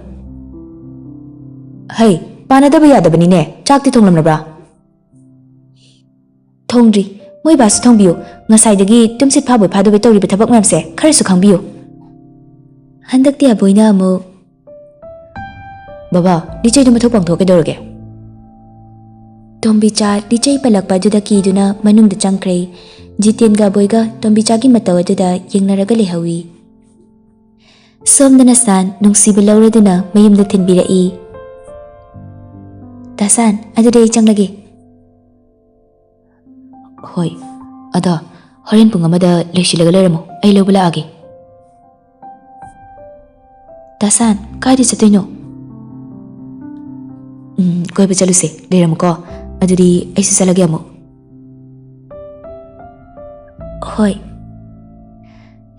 ꯍꯩ ꯄꯥꯅꯗꯕ ꯌꯥꯗꯕꯅꯤꯅꯦ ꯆꯥꯛꯇꯤ ꯊꯣꯡꯂꯝꯂꯕ꯭ꯔꯥ ꯊꯣꯡꯗ꯭ꯔꯤ ꯃꯣꯏ ꯕꯥꯁꯨ ꯊꯣꯡꯕꯤꯌꯨ ꯉꯁꯥꯏꯗꯒꯤ ꯇꯨꯝꯁꯤꯠ ꯐꯥꯕꯣꯏ ꯐꯥꯗꯣꯏ ꯇꯧꯔꯤꯕ ꯊꯕꯛ ꯃꯌꯥꯝꯁꯦ ꯈꯔꯁꯨ ꯈꯪꯕꯤꯌꯨ ꯍꯟꯗꯛꯇꯤ ꯑꯕꯣꯏꯅ ꯑꯃꯨꯛ ꯕꯕꯥ ꯂꯤꯆꯩꯗꯨ ꯃꯊꯧ ꯄꯥꯡꯊꯣꯛ ꯀꯩꯗꯧꯔꯒꯦ ꯇꯣꯝꯕꯤꯆꯥ ꯂꯤꯆꯩ ꯄꯜꯂꯛꯄ ꯑꯗꯨꯗ ꯀꯤꯗꯨꯅ ꯃꯅꯨꯡꯗ ꯆꯪꯈ꯭ꯔꯦ ꯖꯤꯇꯦꯟꯒ ꯑꯕꯣꯏꯒ ꯇꯣꯝꯕꯤꯆꯥꯒꯤ ꯃꯇꯧ ꯑꯗꯨꯗ ꯌꯦꯡꯅꯔꯒ ꯂꯩꯍꯧꯏ ꯁꯣꯝꯗꯅ ꯁꯥꯟ ꯅꯨꯡꯁꯤꯕ ꯂꯧꯔꯗꯨꯅ ꯃꯌꯨꯝꯗ ꯊꯤꯟꯕꯤꯔꯛꯏ ꯇꯥꯁꯥꯟ ꯑꯗꯨꯗꯤ ꯑꯩ ꯆꯪꯂꯒꯦ ꯍꯣꯏ ꯑꯗꯣ ꯍꯣꯔꯦꯟ ꯄꯨꯡ 1ꯗ ꯂꯣꯏꯁꯤꯜꯂꯒ ꯂꯩꯔꯝꯃꯣ ꯑꯩ ꯂꯧꯕ ꯂꯥꯛꯑꯒꯦ ꯇꯥꯁꯥꯟ ꯀꯥꯏꯗ ꯆꯠꯇꯣꯏꯅꯣ ꯀꯣꯏꯕ ꯆꯠꯂꯨꯁꯦ ꯂꯩꯔꯝꯃꯨꯀꯣ ꯑꯗꯨꯗꯤ ꯑꯩꯁꯨ ꯆꯠꯂꯒꯦ ꯑꯃꯨꯛ ꯍꯣꯏ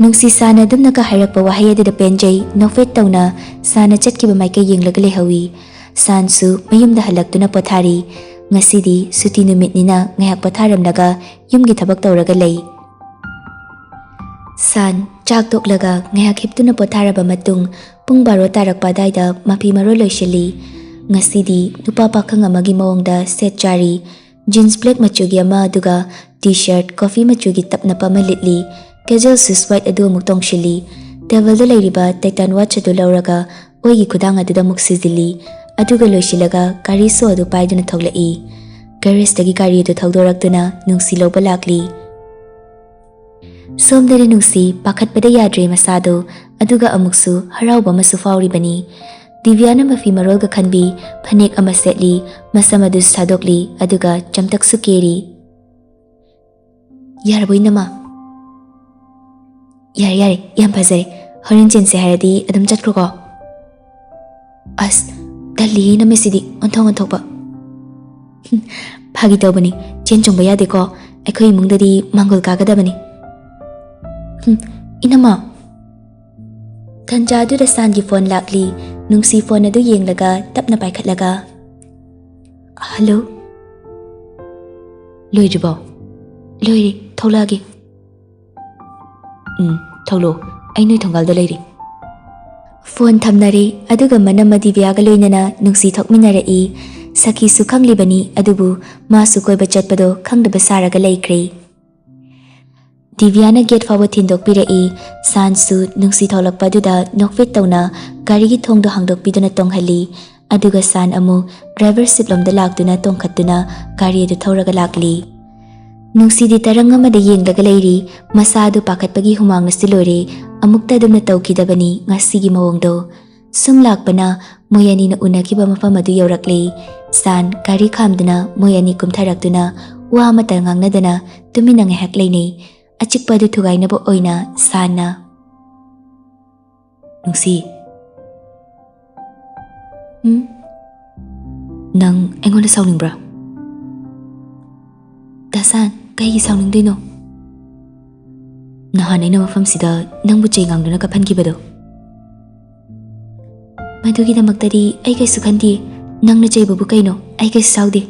ꯅꯨꯡꯁꯤ ꯁꯥꯅ ꯑꯗꯨꯝꯅꯒ ꯍꯥꯏꯔꯛꯄ ꯋꯥꯍꯩ ꯑꯗꯨꯗ ꯄꯦꯟꯖꯩ ꯅꯣꯛꯐꯦꯠ ꯇꯧꯅ ꯁꯥꯅ ꯆꯠꯈꯤꯕ ꯃꯥꯏꯀꯩ ꯌꯦꯡꯂꯒ ꯂꯩꯍꯧꯏ ꯁꯥꯟꯁꯨ ꯃꯌꯨꯝꯗ ꯍꯜꯂꯛꯇꯨꯅ ꯄꯣꯊꯥꯔꯤ ꯉꯁꯤꯗꯤ ꯁꯨꯇꯤ ꯅꯨꯃꯤꯠꯅꯤꯅ ꯉꯥꯏꯍꯥꯛ ꯄꯣꯊꯥꯔꯝꯂꯒ ꯌꯨꯝꯒꯤ ꯊꯕꯛ ꯇꯧꯔꯒ ꯂꯩ ꯁꯥꯟ ꯆꯥꯛ ꯇꯣꯛꯂꯒ ꯉꯥꯏꯍꯥꯛ ꯍꯤꯞꯇꯨꯅ ꯄꯣꯊꯥꯔꯕ ꯃꯇꯨꯡ ꯄꯨꯡ 12 ꯇꯥꯔꯛꯄ ꯑꯗꯥꯏꯗ ꯃꯐꯤ ꯃꯔꯣꯜ ꯂꯣꯏꯁꯤꯜꯂꯤ ꯉꯁꯤꯗꯤ ꯅꯨꯄꯥ ꯄꯥꯈꯪ ꯑꯃꯒꯤ ꯃꯑꯣꯡꯗ ꯁꯦꯠ ꯆꯥꯔꯤ ꯖꯤꯟꯁ ꯕ꯭ꯂꯦꯛ ꯃꯆꯨꯒꯤ ꯑꯃ ꯑꯗꯨꯒ ꯇꯤ ꯁꯔꯠ ꯀꯣꯐꯤ ꯃꯆꯨꯒꯤ ꯇꯞꯅꯄ ꯑꯃ ꯂꯤꯠꯂꯤ ꯀꯦꯖꯨꯑꯦꯜ ꯁꯨꯁ ꯋꯥꯏꯠ ꯑꯗꯨ ꯑꯃꯨꯛ ꯇꯣꯡꯁꯤꯜꯂꯤ ꯇꯦꯕꯜꯗ ꯂꯩꯔꯤꯕ ꯇꯩꯇꯥꯟ ꯋꯥꯠꯆ ꯑꯗꯨ ꯂꯧꯔꯒ ꯑꯣꯏꯒꯤ ꯈꯨꯗꯥꯡ ꯑꯗꯨꯗ ꯑꯃꯨꯛ ꯁꯤꯖꯤꯜꯂꯤ ꯑꯗꯨꯒ ꯂꯣꯏꯁꯤꯜꯂꯒ ꯒꯥꯔꯤ ꯁꯣ ꯑꯗꯨ ꯄꯥꯏꯗꯨꯅ ꯊꯣꯛꯂꯛꯏ ꯒꯦꯔꯦꯖꯇꯒꯤ ꯒꯥꯔꯤ ꯑꯗꯨ ꯊꯧꯗꯣꯔꯛꯇꯨꯅ ꯅꯨꯡꯁꯤ ꯂꯧꯕ ꯂꯥꯛꯂꯤ ꯁꯣꯝꯗꯗꯤ ꯅꯨꯡꯁꯤ ꯄꯥꯈꯠꯄꯗ ꯌꯥꯗ꯭ꯔꯦ ꯃꯁꯥꯗꯣ ꯑꯗꯨꯒ ꯑꯃꯨꯛꯁꯨ ꯍꯔꯥꯎꯕ ꯑꯃꯁꯨ ꯐꯥꯎꯔꯤꯕꯅꯤ ꯗꯤꯚ꯭ꯌꯥꯅ ꯃꯐꯤ ꯃꯔꯣꯜꯒ ꯈꯟꯕꯤ ꯐꯅꯦꯛ ꯑꯃ ꯁꯦꯠꯂꯤ ꯃꯁꯝ ꯑꯗꯨꯁꯨ ꯊꯥꯗꯣꯛꯂꯤ ꯑꯗꯨꯒ ꯆꯝꯇꯛꯁꯨ ꯀꯦꯔꯤ ꯌꯥꯔꯕꯣꯏ ꯅꯃꯥ ꯌꯥꯔꯦ ꯌꯥꯔꯦ ꯌꯥꯝ ꯐꯖꯔꯦ ꯍꯣꯔꯦꯟ ꯆꯦꯟꯁꯦ ꯍꯥꯏꯔꯗꯤ ꯑꯗꯨꯝ ꯆꯠꯈ꯭ꯔꯣꯀꯣ ꯑꯁ ꯇꯜꯂꯤꯌꯦ ꯅꯃꯤꯠꯁꯤꯗꯤ ꯑꯣꯟꯊꯣꯛ ꯑꯣꯟꯊꯣꯛꯄ ꯐꯥꯒꯤ ꯇꯧꯕꯅꯤ ꯆꯦꯟ ꯆꯣꯡꯕ ꯌꯥꯗꯦꯀꯣ ꯑꯩꯈꯣꯏ ꯏꯃꯨꯡꯗꯗꯤ ꯃꯥꯡꯒꯣꯜ ꯀꯥꯒꯗꯕꯅꯤ ꯏꯅꯝꯃ ꯇꯟꯖꯥ ꯑꯗꯨꯗ ꯁꯥꯟꯒꯤ ꯐꯣꯟ ꯂꯥꯛꯂꯤ ꯅꯨꯡꯁꯤ ꯐꯣꯟ ꯑꯗꯨ ꯌꯦꯡꯂꯒ ꯇꯞꯅ ꯄꯥꯏꯈꯠꯂꯒ ꯍꯜꯂꯣ ꯂꯣꯏꯗ꯭ꯔꯤꯕꯣ ꯂꯣꯏꯔꯦ ꯊꯣꯛꯂꯛꯑꯒꯦ ꯊꯣꯛꯂꯛꯑꯣ ꯑꯩ ꯅꯣꯏ ꯊꯣꯡꯒꯥꯜꯗ ꯂꯩꯔꯤ ꯐꯣꯟ ꯊꯝꯅꯔꯦ ꯑꯗꯨꯒ ꯃꯅꯝꯃ ꯗꯤꯚ꯭ꯌꯥꯒ ꯂꯣꯏꯅꯅ ꯅꯨꯡꯁꯤ ꯊꯣꯛꯃꯤꯟꯅꯔꯛꯏ ꯁꯈꯤꯁꯨ ꯈꯪꯂꯤꯕꯅꯤ ꯑꯗꯨꯕꯨ ꯃꯥꯁꯨ ꯀꯣꯏꯕ ꯆꯠꯄꯗꯣ ꯈꯪꯗꯕ ꯁꯥꯔꯒ ꯂꯩꯈ꯭ꯔꯦ ꯗꯤꯚ꯭ꯌꯥꯅ ꯒꯦꯠ ꯐꯥꯎꯕ ꯊꯤꯟꯗꯣꯛꯄꯤꯔꯛꯏ ꯁꯥꯟꯁꯨ ꯅꯨꯡꯁꯤ ꯊꯣꯛꯂꯛꯄ ꯑꯗꯨꯗ ꯅꯣꯛꯐꯦꯠ ꯇꯧꯅ ꯒꯥꯔꯤꯒꯤ ꯊꯣꯡꯗꯣ ꯍꯥꯡꯗꯣꯛꯄꯤꯗꯨꯅ ꯇꯣꯡꯍꯜꯂꯤ ꯑꯗꯨꯒ ꯁꯥꯟ ꯑꯃꯨꯛ ꯗ꯭ꯔꯥꯏꯚꯔ ꯁꯤꯠ ꯂꯣꯝꯗ ꯂꯥꯛꯇꯨꯅ ꯇꯣꯡꯈꯠꯇꯨꯅ ꯒꯥꯔꯤ ꯑꯗꯨ ꯊꯧꯔꯒ ꯂꯥꯛꯂꯤ ꯅꯨꯡꯁꯤꯗꯤ ꯇꯔꯪ ꯑꯃꯗ ꯌꯦꯡꯂꯒ ꯂꯩꯔꯤ ꯃꯁꯥ ꯑꯗꯨ ꯄꯥꯈꯠꯄꯒꯤ ꯍꯨꯃꯥꯡꯅꯁꯨ ꯂꯣꯏꯔꯦ ꯑꯃꯨꯛꯇ ꯑꯗꯨꯝꯅ ꯇꯧꯈꯤꯗꯕꯅꯤ ꯉꯁꯤꯒꯤ ꯃꯑꯣꯡꯗꯣ ꯁꯨꯝ ꯂꯥꯛꯄꯅ ꯃꯣꯏ ꯑꯅꯤꯅ ꯎꯅꯈꯤꯕ ꯃꯐꯝ ꯑꯗꯨ ꯌꯧꯔꯛꯂꯤ ꯁꯥꯟ ꯒꯥꯔꯤ ꯈꯥꯝꯗꯨꯅ ꯃꯣꯏ ꯑꯅꯤ ꯀꯨꯝꯊꯔꯛꯇꯨꯅ ꯋꯥ ꯑꯃꯇ ꯉꯥꯡꯅꯗꯅ ꯇꯨꯃꯤꯟꯅ ꯉꯥꯏꯍꯥꯛ ꯂꯩꯅꯩ ꯑꯆꯤꯛꯄ ꯑꯗꯨ ꯊꯨꯒꯥꯏꯅꯕ ꯑꯣꯏꯅ ꯁꯥꯟꯅ ꯅꯨꯡꯁꯤ ꯅꯪ ꯑꯩꯉꯣꯟꯗ ꯁꯥꯎꯅꯤꯡꯕ꯭ꯔꯥ ꯇꯥꯁꯥꯟ ꯀꯩꯒꯤ ꯁꯥꯎꯅꯤꯡꯗꯣꯏꯅꯣ ꯅꯍꯥꯟ ꯑꯩꯅ ꯃꯐꯝꯁꯤꯗ ꯅꯪꯕꯨ ꯆꯩ ꯉꯥꯡꯗꯨꯅ ꯀꯞꯍꯟꯈꯤꯕꯗꯣ ꯃꯗꯨꯒꯤꯗꯃꯛꯇꯗꯤ ꯑꯩ ꯀꯩꯁꯨ ꯈꯟꯗꯦ ꯅꯪꯅ ꯆꯩꯕꯕꯨ ꯀꯩꯅꯣ ꯑꯩ ꯀꯩꯁꯨ ꯁꯥꯎꯗꯦ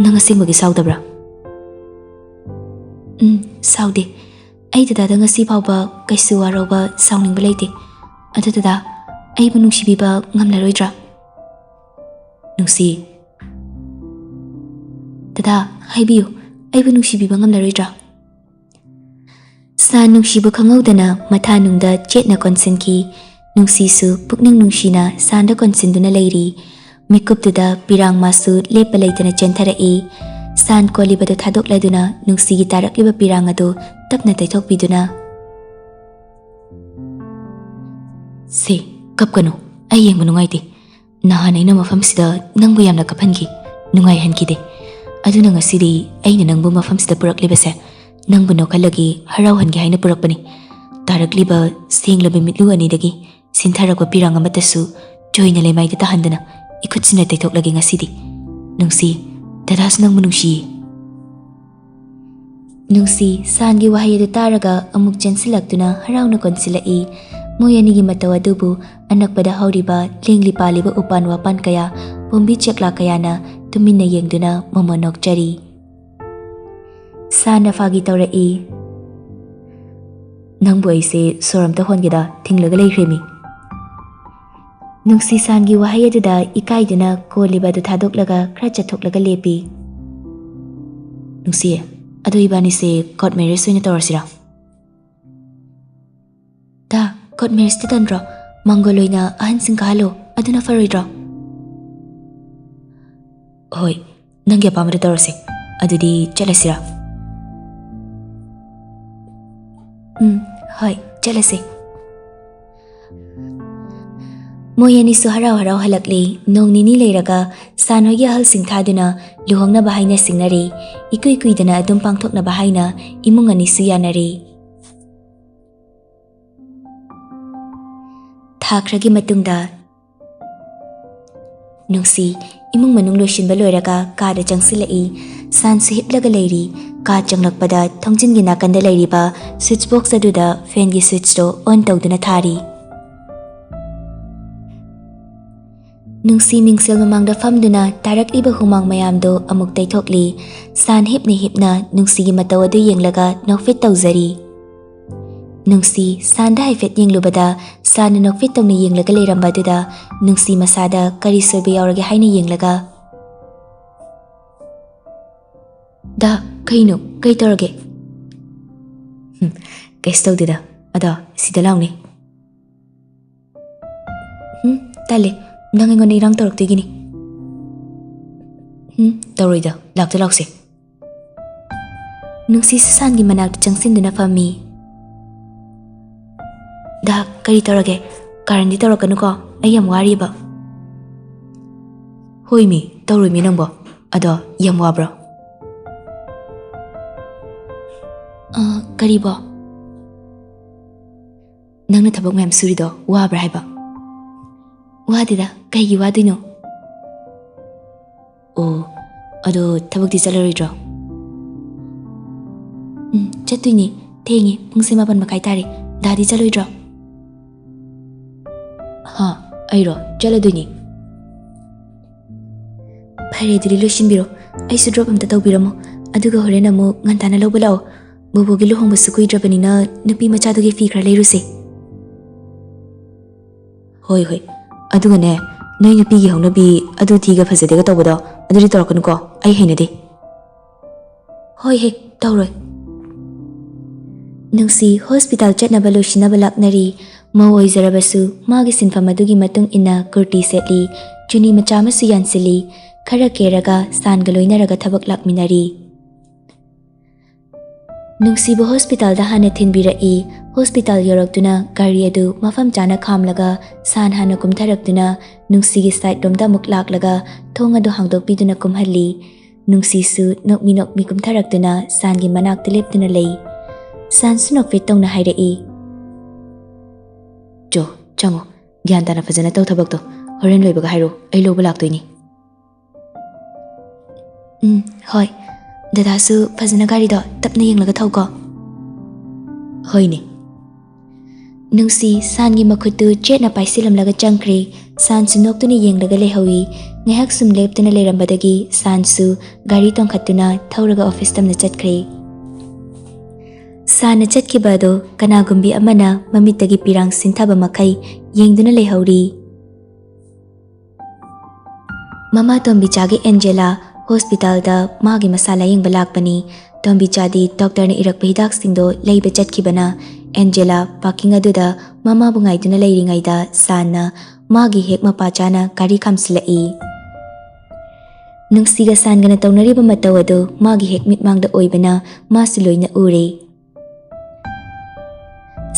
ꯅꯪ ꯑꯁꯦꯡꯕꯒꯤ ꯁꯥꯎꯗꯕ꯭ꯔꯥ ꯁꯥꯎꯗꯦ ꯑꯩ ꯗꯗꯥꯗ ꯉꯁꯤ ꯐꯥꯎꯕ ꯀꯩꯁꯨ ꯋꯥꯔꯧꯕ ꯁꯥꯎꯅꯤꯡꯕ ꯂꯩꯇꯦ ꯑꯗꯨ ꯗꯗꯥ ꯑꯩꯕꯨ ꯅꯨꯡꯁꯤꯕꯤꯕ ꯉꯝꯂꯔꯣꯏꯗ꯭ꯔꯥ ꯅꯨꯡꯁꯤ ꯗꯗꯥ ꯍꯥꯏꯕꯤꯌꯨ ꯑꯩꯕꯨ ꯅꯨꯡꯁꯤꯕꯤꯕ ꯉꯝꯂꯔꯣꯏꯗ꯭ꯔꯥ ꯁꯥꯟ ꯅꯨꯡꯁꯤꯕ ꯈꯪꯍꯧꯗꯅ ꯃꯊꯥꯅꯨꯡꯗ ꯆꯦꯠꯅ ꯀꯣꯟꯁꯤꯟꯈꯤ ꯅꯨꯡꯁꯤꯁꯨ ꯄꯨꯛꯅꯤꯡ ꯅꯨꯡꯁꯤꯅ ꯁꯥꯟꯗ ꯀꯣꯟꯁꯤꯟꯗꯨꯅ ꯂꯩꯔꯤ ꯃꯤꯀꯨꯞꯇꯨꯗ ꯄꯤꯔꯥꯡ ꯃꯥꯁꯨ ꯂꯦꯞꯄ ꯂꯩꯇꯅ ꯆꯦꯟꯊꯔꯛꯏ ꯁꯥꯟ ꯀꯣꯜꯂꯤꯕꯗꯨ ꯊꯥꯗꯣꯛꯂꯗꯨꯅ ꯅꯨꯡꯁꯤꯒꯤ ꯇꯥꯔꯛꯂꯤꯕ ꯄꯤꯔꯥꯡ ꯑꯗꯨ ꯇꯞꯅ ꯇꯩꯊꯣꯛꯄꯤꯗꯨꯅ ꯁꯤ ꯀꯞꯀꯅꯨ ꯑꯩ ꯌꯦꯡꯕ ꯅꯨꯡꯉꯥꯏꯇꯦ ꯅꯍꯥꯟ ꯑꯩꯅ ꯃꯐꯝꯁꯤꯗ ꯅꯪꯕꯨ ꯌꯥꯝꯅ ꯀꯞꯍꯟꯈꯤ ꯅꯨꯡꯉꯥꯏꯍꯟꯈꯤꯗꯦ ꯑꯗꯨꯅ ꯉꯁꯤꯗꯤ ꯑꯩꯅ ꯅꯪꯕꯨ ꯃꯐꯝꯁꯤꯗ ꯄꯨꯔꯛꯂꯤꯕꯁꯦ ꯅꯪꯕꯨ ꯅꯣꯛꯍꯜꯂꯒ ꯍꯔꯥꯎꯍꯟꯒꯦ ꯍꯥꯏꯅ ꯄꯨꯔꯛꯄꯅꯤ ꯇꯥꯔꯛꯂꯤꯕ ꯁꯦꯡꯂꯕ ꯃꯤꯠꯂꯨ ꯑꯅꯤꯗꯒꯤ ꯁꯤꯟꯊꯔꯛꯄ ꯄꯤꯔꯥꯡ ꯑꯃꯠꯇꯁꯨ ꯆꯣꯏꯅ ꯂꯩꯃꯥꯏꯗ ꯇꯥꯍꯟꯗꯅ ikhutsinna teihthoklage ngasidi. Nungsi, dadasu nangbu nungsiye. Nungsi Sangi wahai adu taraga amuk chansilaktuna harauna konsilai. Moi anigi matau adubu anakpada hauriba lingli paliba upan wapan kaya pombi chekla kayana tuminna yengduna mamonokjari. Sana fagi taurai. Nangbu aise soramta hongeda thinglaga leihremi. Nungsi Sangi wahai aduda ikaiduna koliba du thadoklaga khra chathoklaga lepi. Nungsi, adu ibani se court marriage soina tawrasira. Da court marriage tandro mangoloina ahan sing kahalo aduna faroidro. Hoi, nangi apamada tawrase. Adudi chalasira. Hoi, chalase. Moyani su harau harau halakli nong nini leiraga sanogi ahal sing thaduna luhongna bahaina singnari ikui kuidana adum pangthokna bahaina imung ani su yanari. Thakragi matungda Nungsi imung manung loishinba loiraga kada changsilai san su hiplaga leiri ka changlakpada thongjingi nakanda leiriba switch box aduda fan gi switch to on tawduna thari. Nungsi mingsel mamangda famduna tarakliba humang mayamdo amuk taithokli san hipna nungsi gi mataw adu yenglaga nokfit tawzari. Nungsi sanda haifet yenglubada san nokfit tawna yenglaga leiramba duda nungsi masada kari soiba yaurage haina yenglaga. Da kaino kai torage. Kaise tawdeda ada sida launi. Tale nang ingon irang torok tigini. Tawroida lakta lakse. Nungsi San gi manak changsinduna fami. Da kari torage karandi torokanu ko ayam wariba. Hoi mi tawroi mi nangbo ada yam wabra. Karibo. Nangna thabak mayam surido wabra haiba. Wadida kaigi waduino. Oh, ado thabak di chalaroidro. Chatuini thengi pung 8:30 tare dadi chaloidro. Ha, airo chaladoini. Phare duri loishinbiro aisu drop amta tawbiramo aduga horena mo ngantana lawba lao bobogi luhongba su kuidrabanina nupi machadugi fi khra leiruse. Hoi hoi. Adugane noi nupigi hongnabi adu thiga phajadega tawbado aduri torakanu ko ai heinade. Hoi he tawroi. Nungsi hospital chatnaba loishinaba laknari mau oizarabasu magi sinfam adugi matung inna kurti setli chuni macha masu yansili khara keraga sanga loinaraga thabak lakminari. Nungsibu hospital da hana thinbirai hospital yoraktuna gari adu mafam chana khamlaga san hana kumtharaktuna nungsigi side romda muklaklaga thong adu hangdokpiduna kumhalli. Nungsi su nokmi kumtharaktuna sangi manak teleptuna lei. San su nokfit tongna hairai. Jo, chango gyan tana fajana taw thabak to horen loibaga hairo ai loba laktoini. Hoi. Dadasu fazana gari do tapna yenglaga thauko. Hoini. Nungsi Sangi makhutu chetna paisilamlaga changkre san su noktuni yenglaga lehawi ngahak sum leptuna lerambadagi san su gari tongkhatuna thauraga office tamna chatkre. Sana chatkibado kanagumbi amana mamitagi pirang sinthaba makai yengduna lehauri. Mama tombichagi Angela hospital da magi masala yengba lakpani tombichadi doctor na irakpa hidak singdo leiba chatkibana Angela parking aduda mama bungaiduna leiringaida sana magi hek mapachana gari khamsilai. Nungsiga sangana tawnariba mataw adu magi hek mitmangda oibana masu loina ure.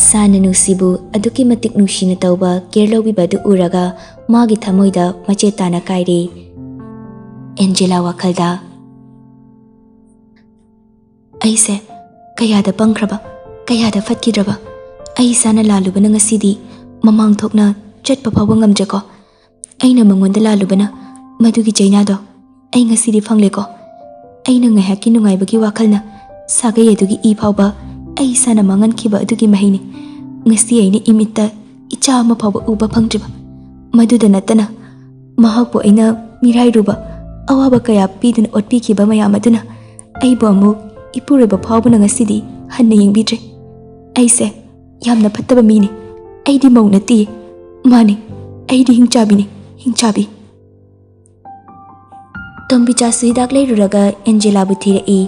Sana nungsibu aduki matik nungsina tawba kerlawbiba adu uraga magi thamoida machetana kaire. Angela wakalda Aise kayada pangkraba kayada fatkidraba ai sana lalubana ngasidi mamang thokna chatpa phawa ngamjeko ꯑꯩꯅ ꯃꯉꯣꯟꯗ ꯂꯥꯜꯂꯨꯕꯅ ꯃꯗꯨꯒꯤ ꯆꯩꯅꯥꯗꯣ ꯑꯩ ꯉꯁꯤꯗꯤ ꯐꯪꯂꯦꯀꯣ꯫ ꯑꯩꯅ ꯉꯥꯏꯍꯥꯛꯀꯤ ꯅꯨꯡꯉꯥꯏꯕꯒꯤ ꯋꯥꯈꯜꯅ ꯁꯥꯒꯩ ꯑꯗꯨꯒꯤ ꯏ ꯐꯥꯎꯕ ꯑꯩ ꯏꯁꯥꯅ ꯃꯥꯡꯍꯟꯈꯤꯕ ꯑꯗꯨꯒꯤ ꯃꯍꯩꯅꯤ ꯉꯁꯤ ꯑꯩꯅ ꯏꯃꯤꯠꯇ ꯏꯆꯥ ꯑꯃ ꯐꯥꯎꯕ ꯎꯕ ꯐꯪꯗ꯭ꯔꯤꯕ꯫ ꯃꯗꯨꯗ ꯅꯠꯇꯅ ꯃꯍꯥꯛꯄꯨ ꯑꯩꯅ ꯃꯤꯔꯥꯏꯔꯨꯕ ꯑꯋꯥꯕ ꯀꯌꯥ ꯄꯤꯗꯨꯅ ꯑꯣꯠꯄꯤꯈꯤꯕ ꯃꯌꯥꯝ ꯑꯗꯨꯅ ꯑꯩꯕꯨ ꯑꯃꯨꯛ ꯏꯄꯨꯔꯣꯏꯕ ꯐꯥꯎꯕꯅ ꯉꯁꯤꯗꯤ ꯍꯟꯅ ꯌꯦꯡꯕꯤꯗ꯭ꯔꯦ꯫ ꯑꯩꯁꯦ ꯌꯥꯝꯅ ꯐꯠꯇꯕ ꯃꯤꯅꯤ꯫ ꯑꯩꯗꯤ ꯃꯧ ꯅꯠꯇꯤꯌꯦ꯫ ꯃꯥꯅꯤ, ꯑꯩꯗꯤ ꯍꯤꯡꯆꯥꯕꯤꯅꯤ, ꯍꯤꯡꯆꯥꯕꯤ꯫ ꯇꯣꯝꯕꯤꯆꯥꯁꯨ ꯍꯤꯗꯥꯛ ꯂꯩꯔꯨꯔꯒ ꯑꯦꯟꯖꯦꯂꯥꯕꯨ ꯊꯤꯔꯛꯏ꯫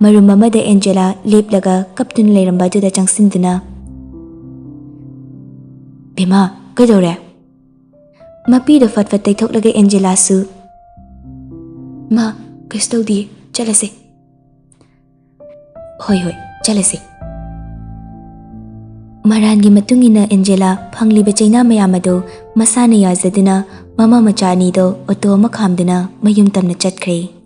ꯃꯔꯨꯝ ꯑꯃꯗ ꯑꯦꯟꯖꯦꯂꯥ ꯂꯦꯞꯂꯒ ꯀꯞꯇꯨꯅ ꯂꯩꯔꯝꯕ ꯑꯗꯨꯗ ꯆꯪꯁꯤꯟꯗꯨꯅ, ꯕꯦꯝꯃ ꯀꯩꯗꯧꯔꯦ? ꯃꯄꯤꯗꯣ ꯐꯠ ꯐꯠ ꯇꯩꯊꯣꯛꯂꯒ ꯑꯦꯟꯖꯦꯂꯥꯁꯨ, ꯃꯥ ꯀꯩꯁꯨ ꯇꯧꯗꯤꯌꯦ, ꯆꯠꯂꯁꯦ꯫ ꯍꯣꯏ ꯍꯣꯏ ꯆꯠꯂꯁꯤ꯫ ꯃꯔꯥꯟꯒꯤ ꯃꯇꯨꯡ ꯏꯟꯅ ꯑꯦꯟꯖꯦꯂꯥ ꯐꯪꯂꯤꯕ ꯆꯩꯅꯥ ꯃꯌꯥꯝ ꯑꯗꯨ ꯃꯁꯥꯅ ꯌꯥꯖꯗꯨꯅ ꯃꯃꯥ ꯃꯆꯥ ꯑꯅꯤꯗꯣ ꯑꯣꯇꯣ ꯑꯃ ꯈꯥꯝꯗꯨꯅ ꯃꯌꯨꯝ ꯇꯝꯅ ꯆꯠꯈ꯭ꯔꯦ꯫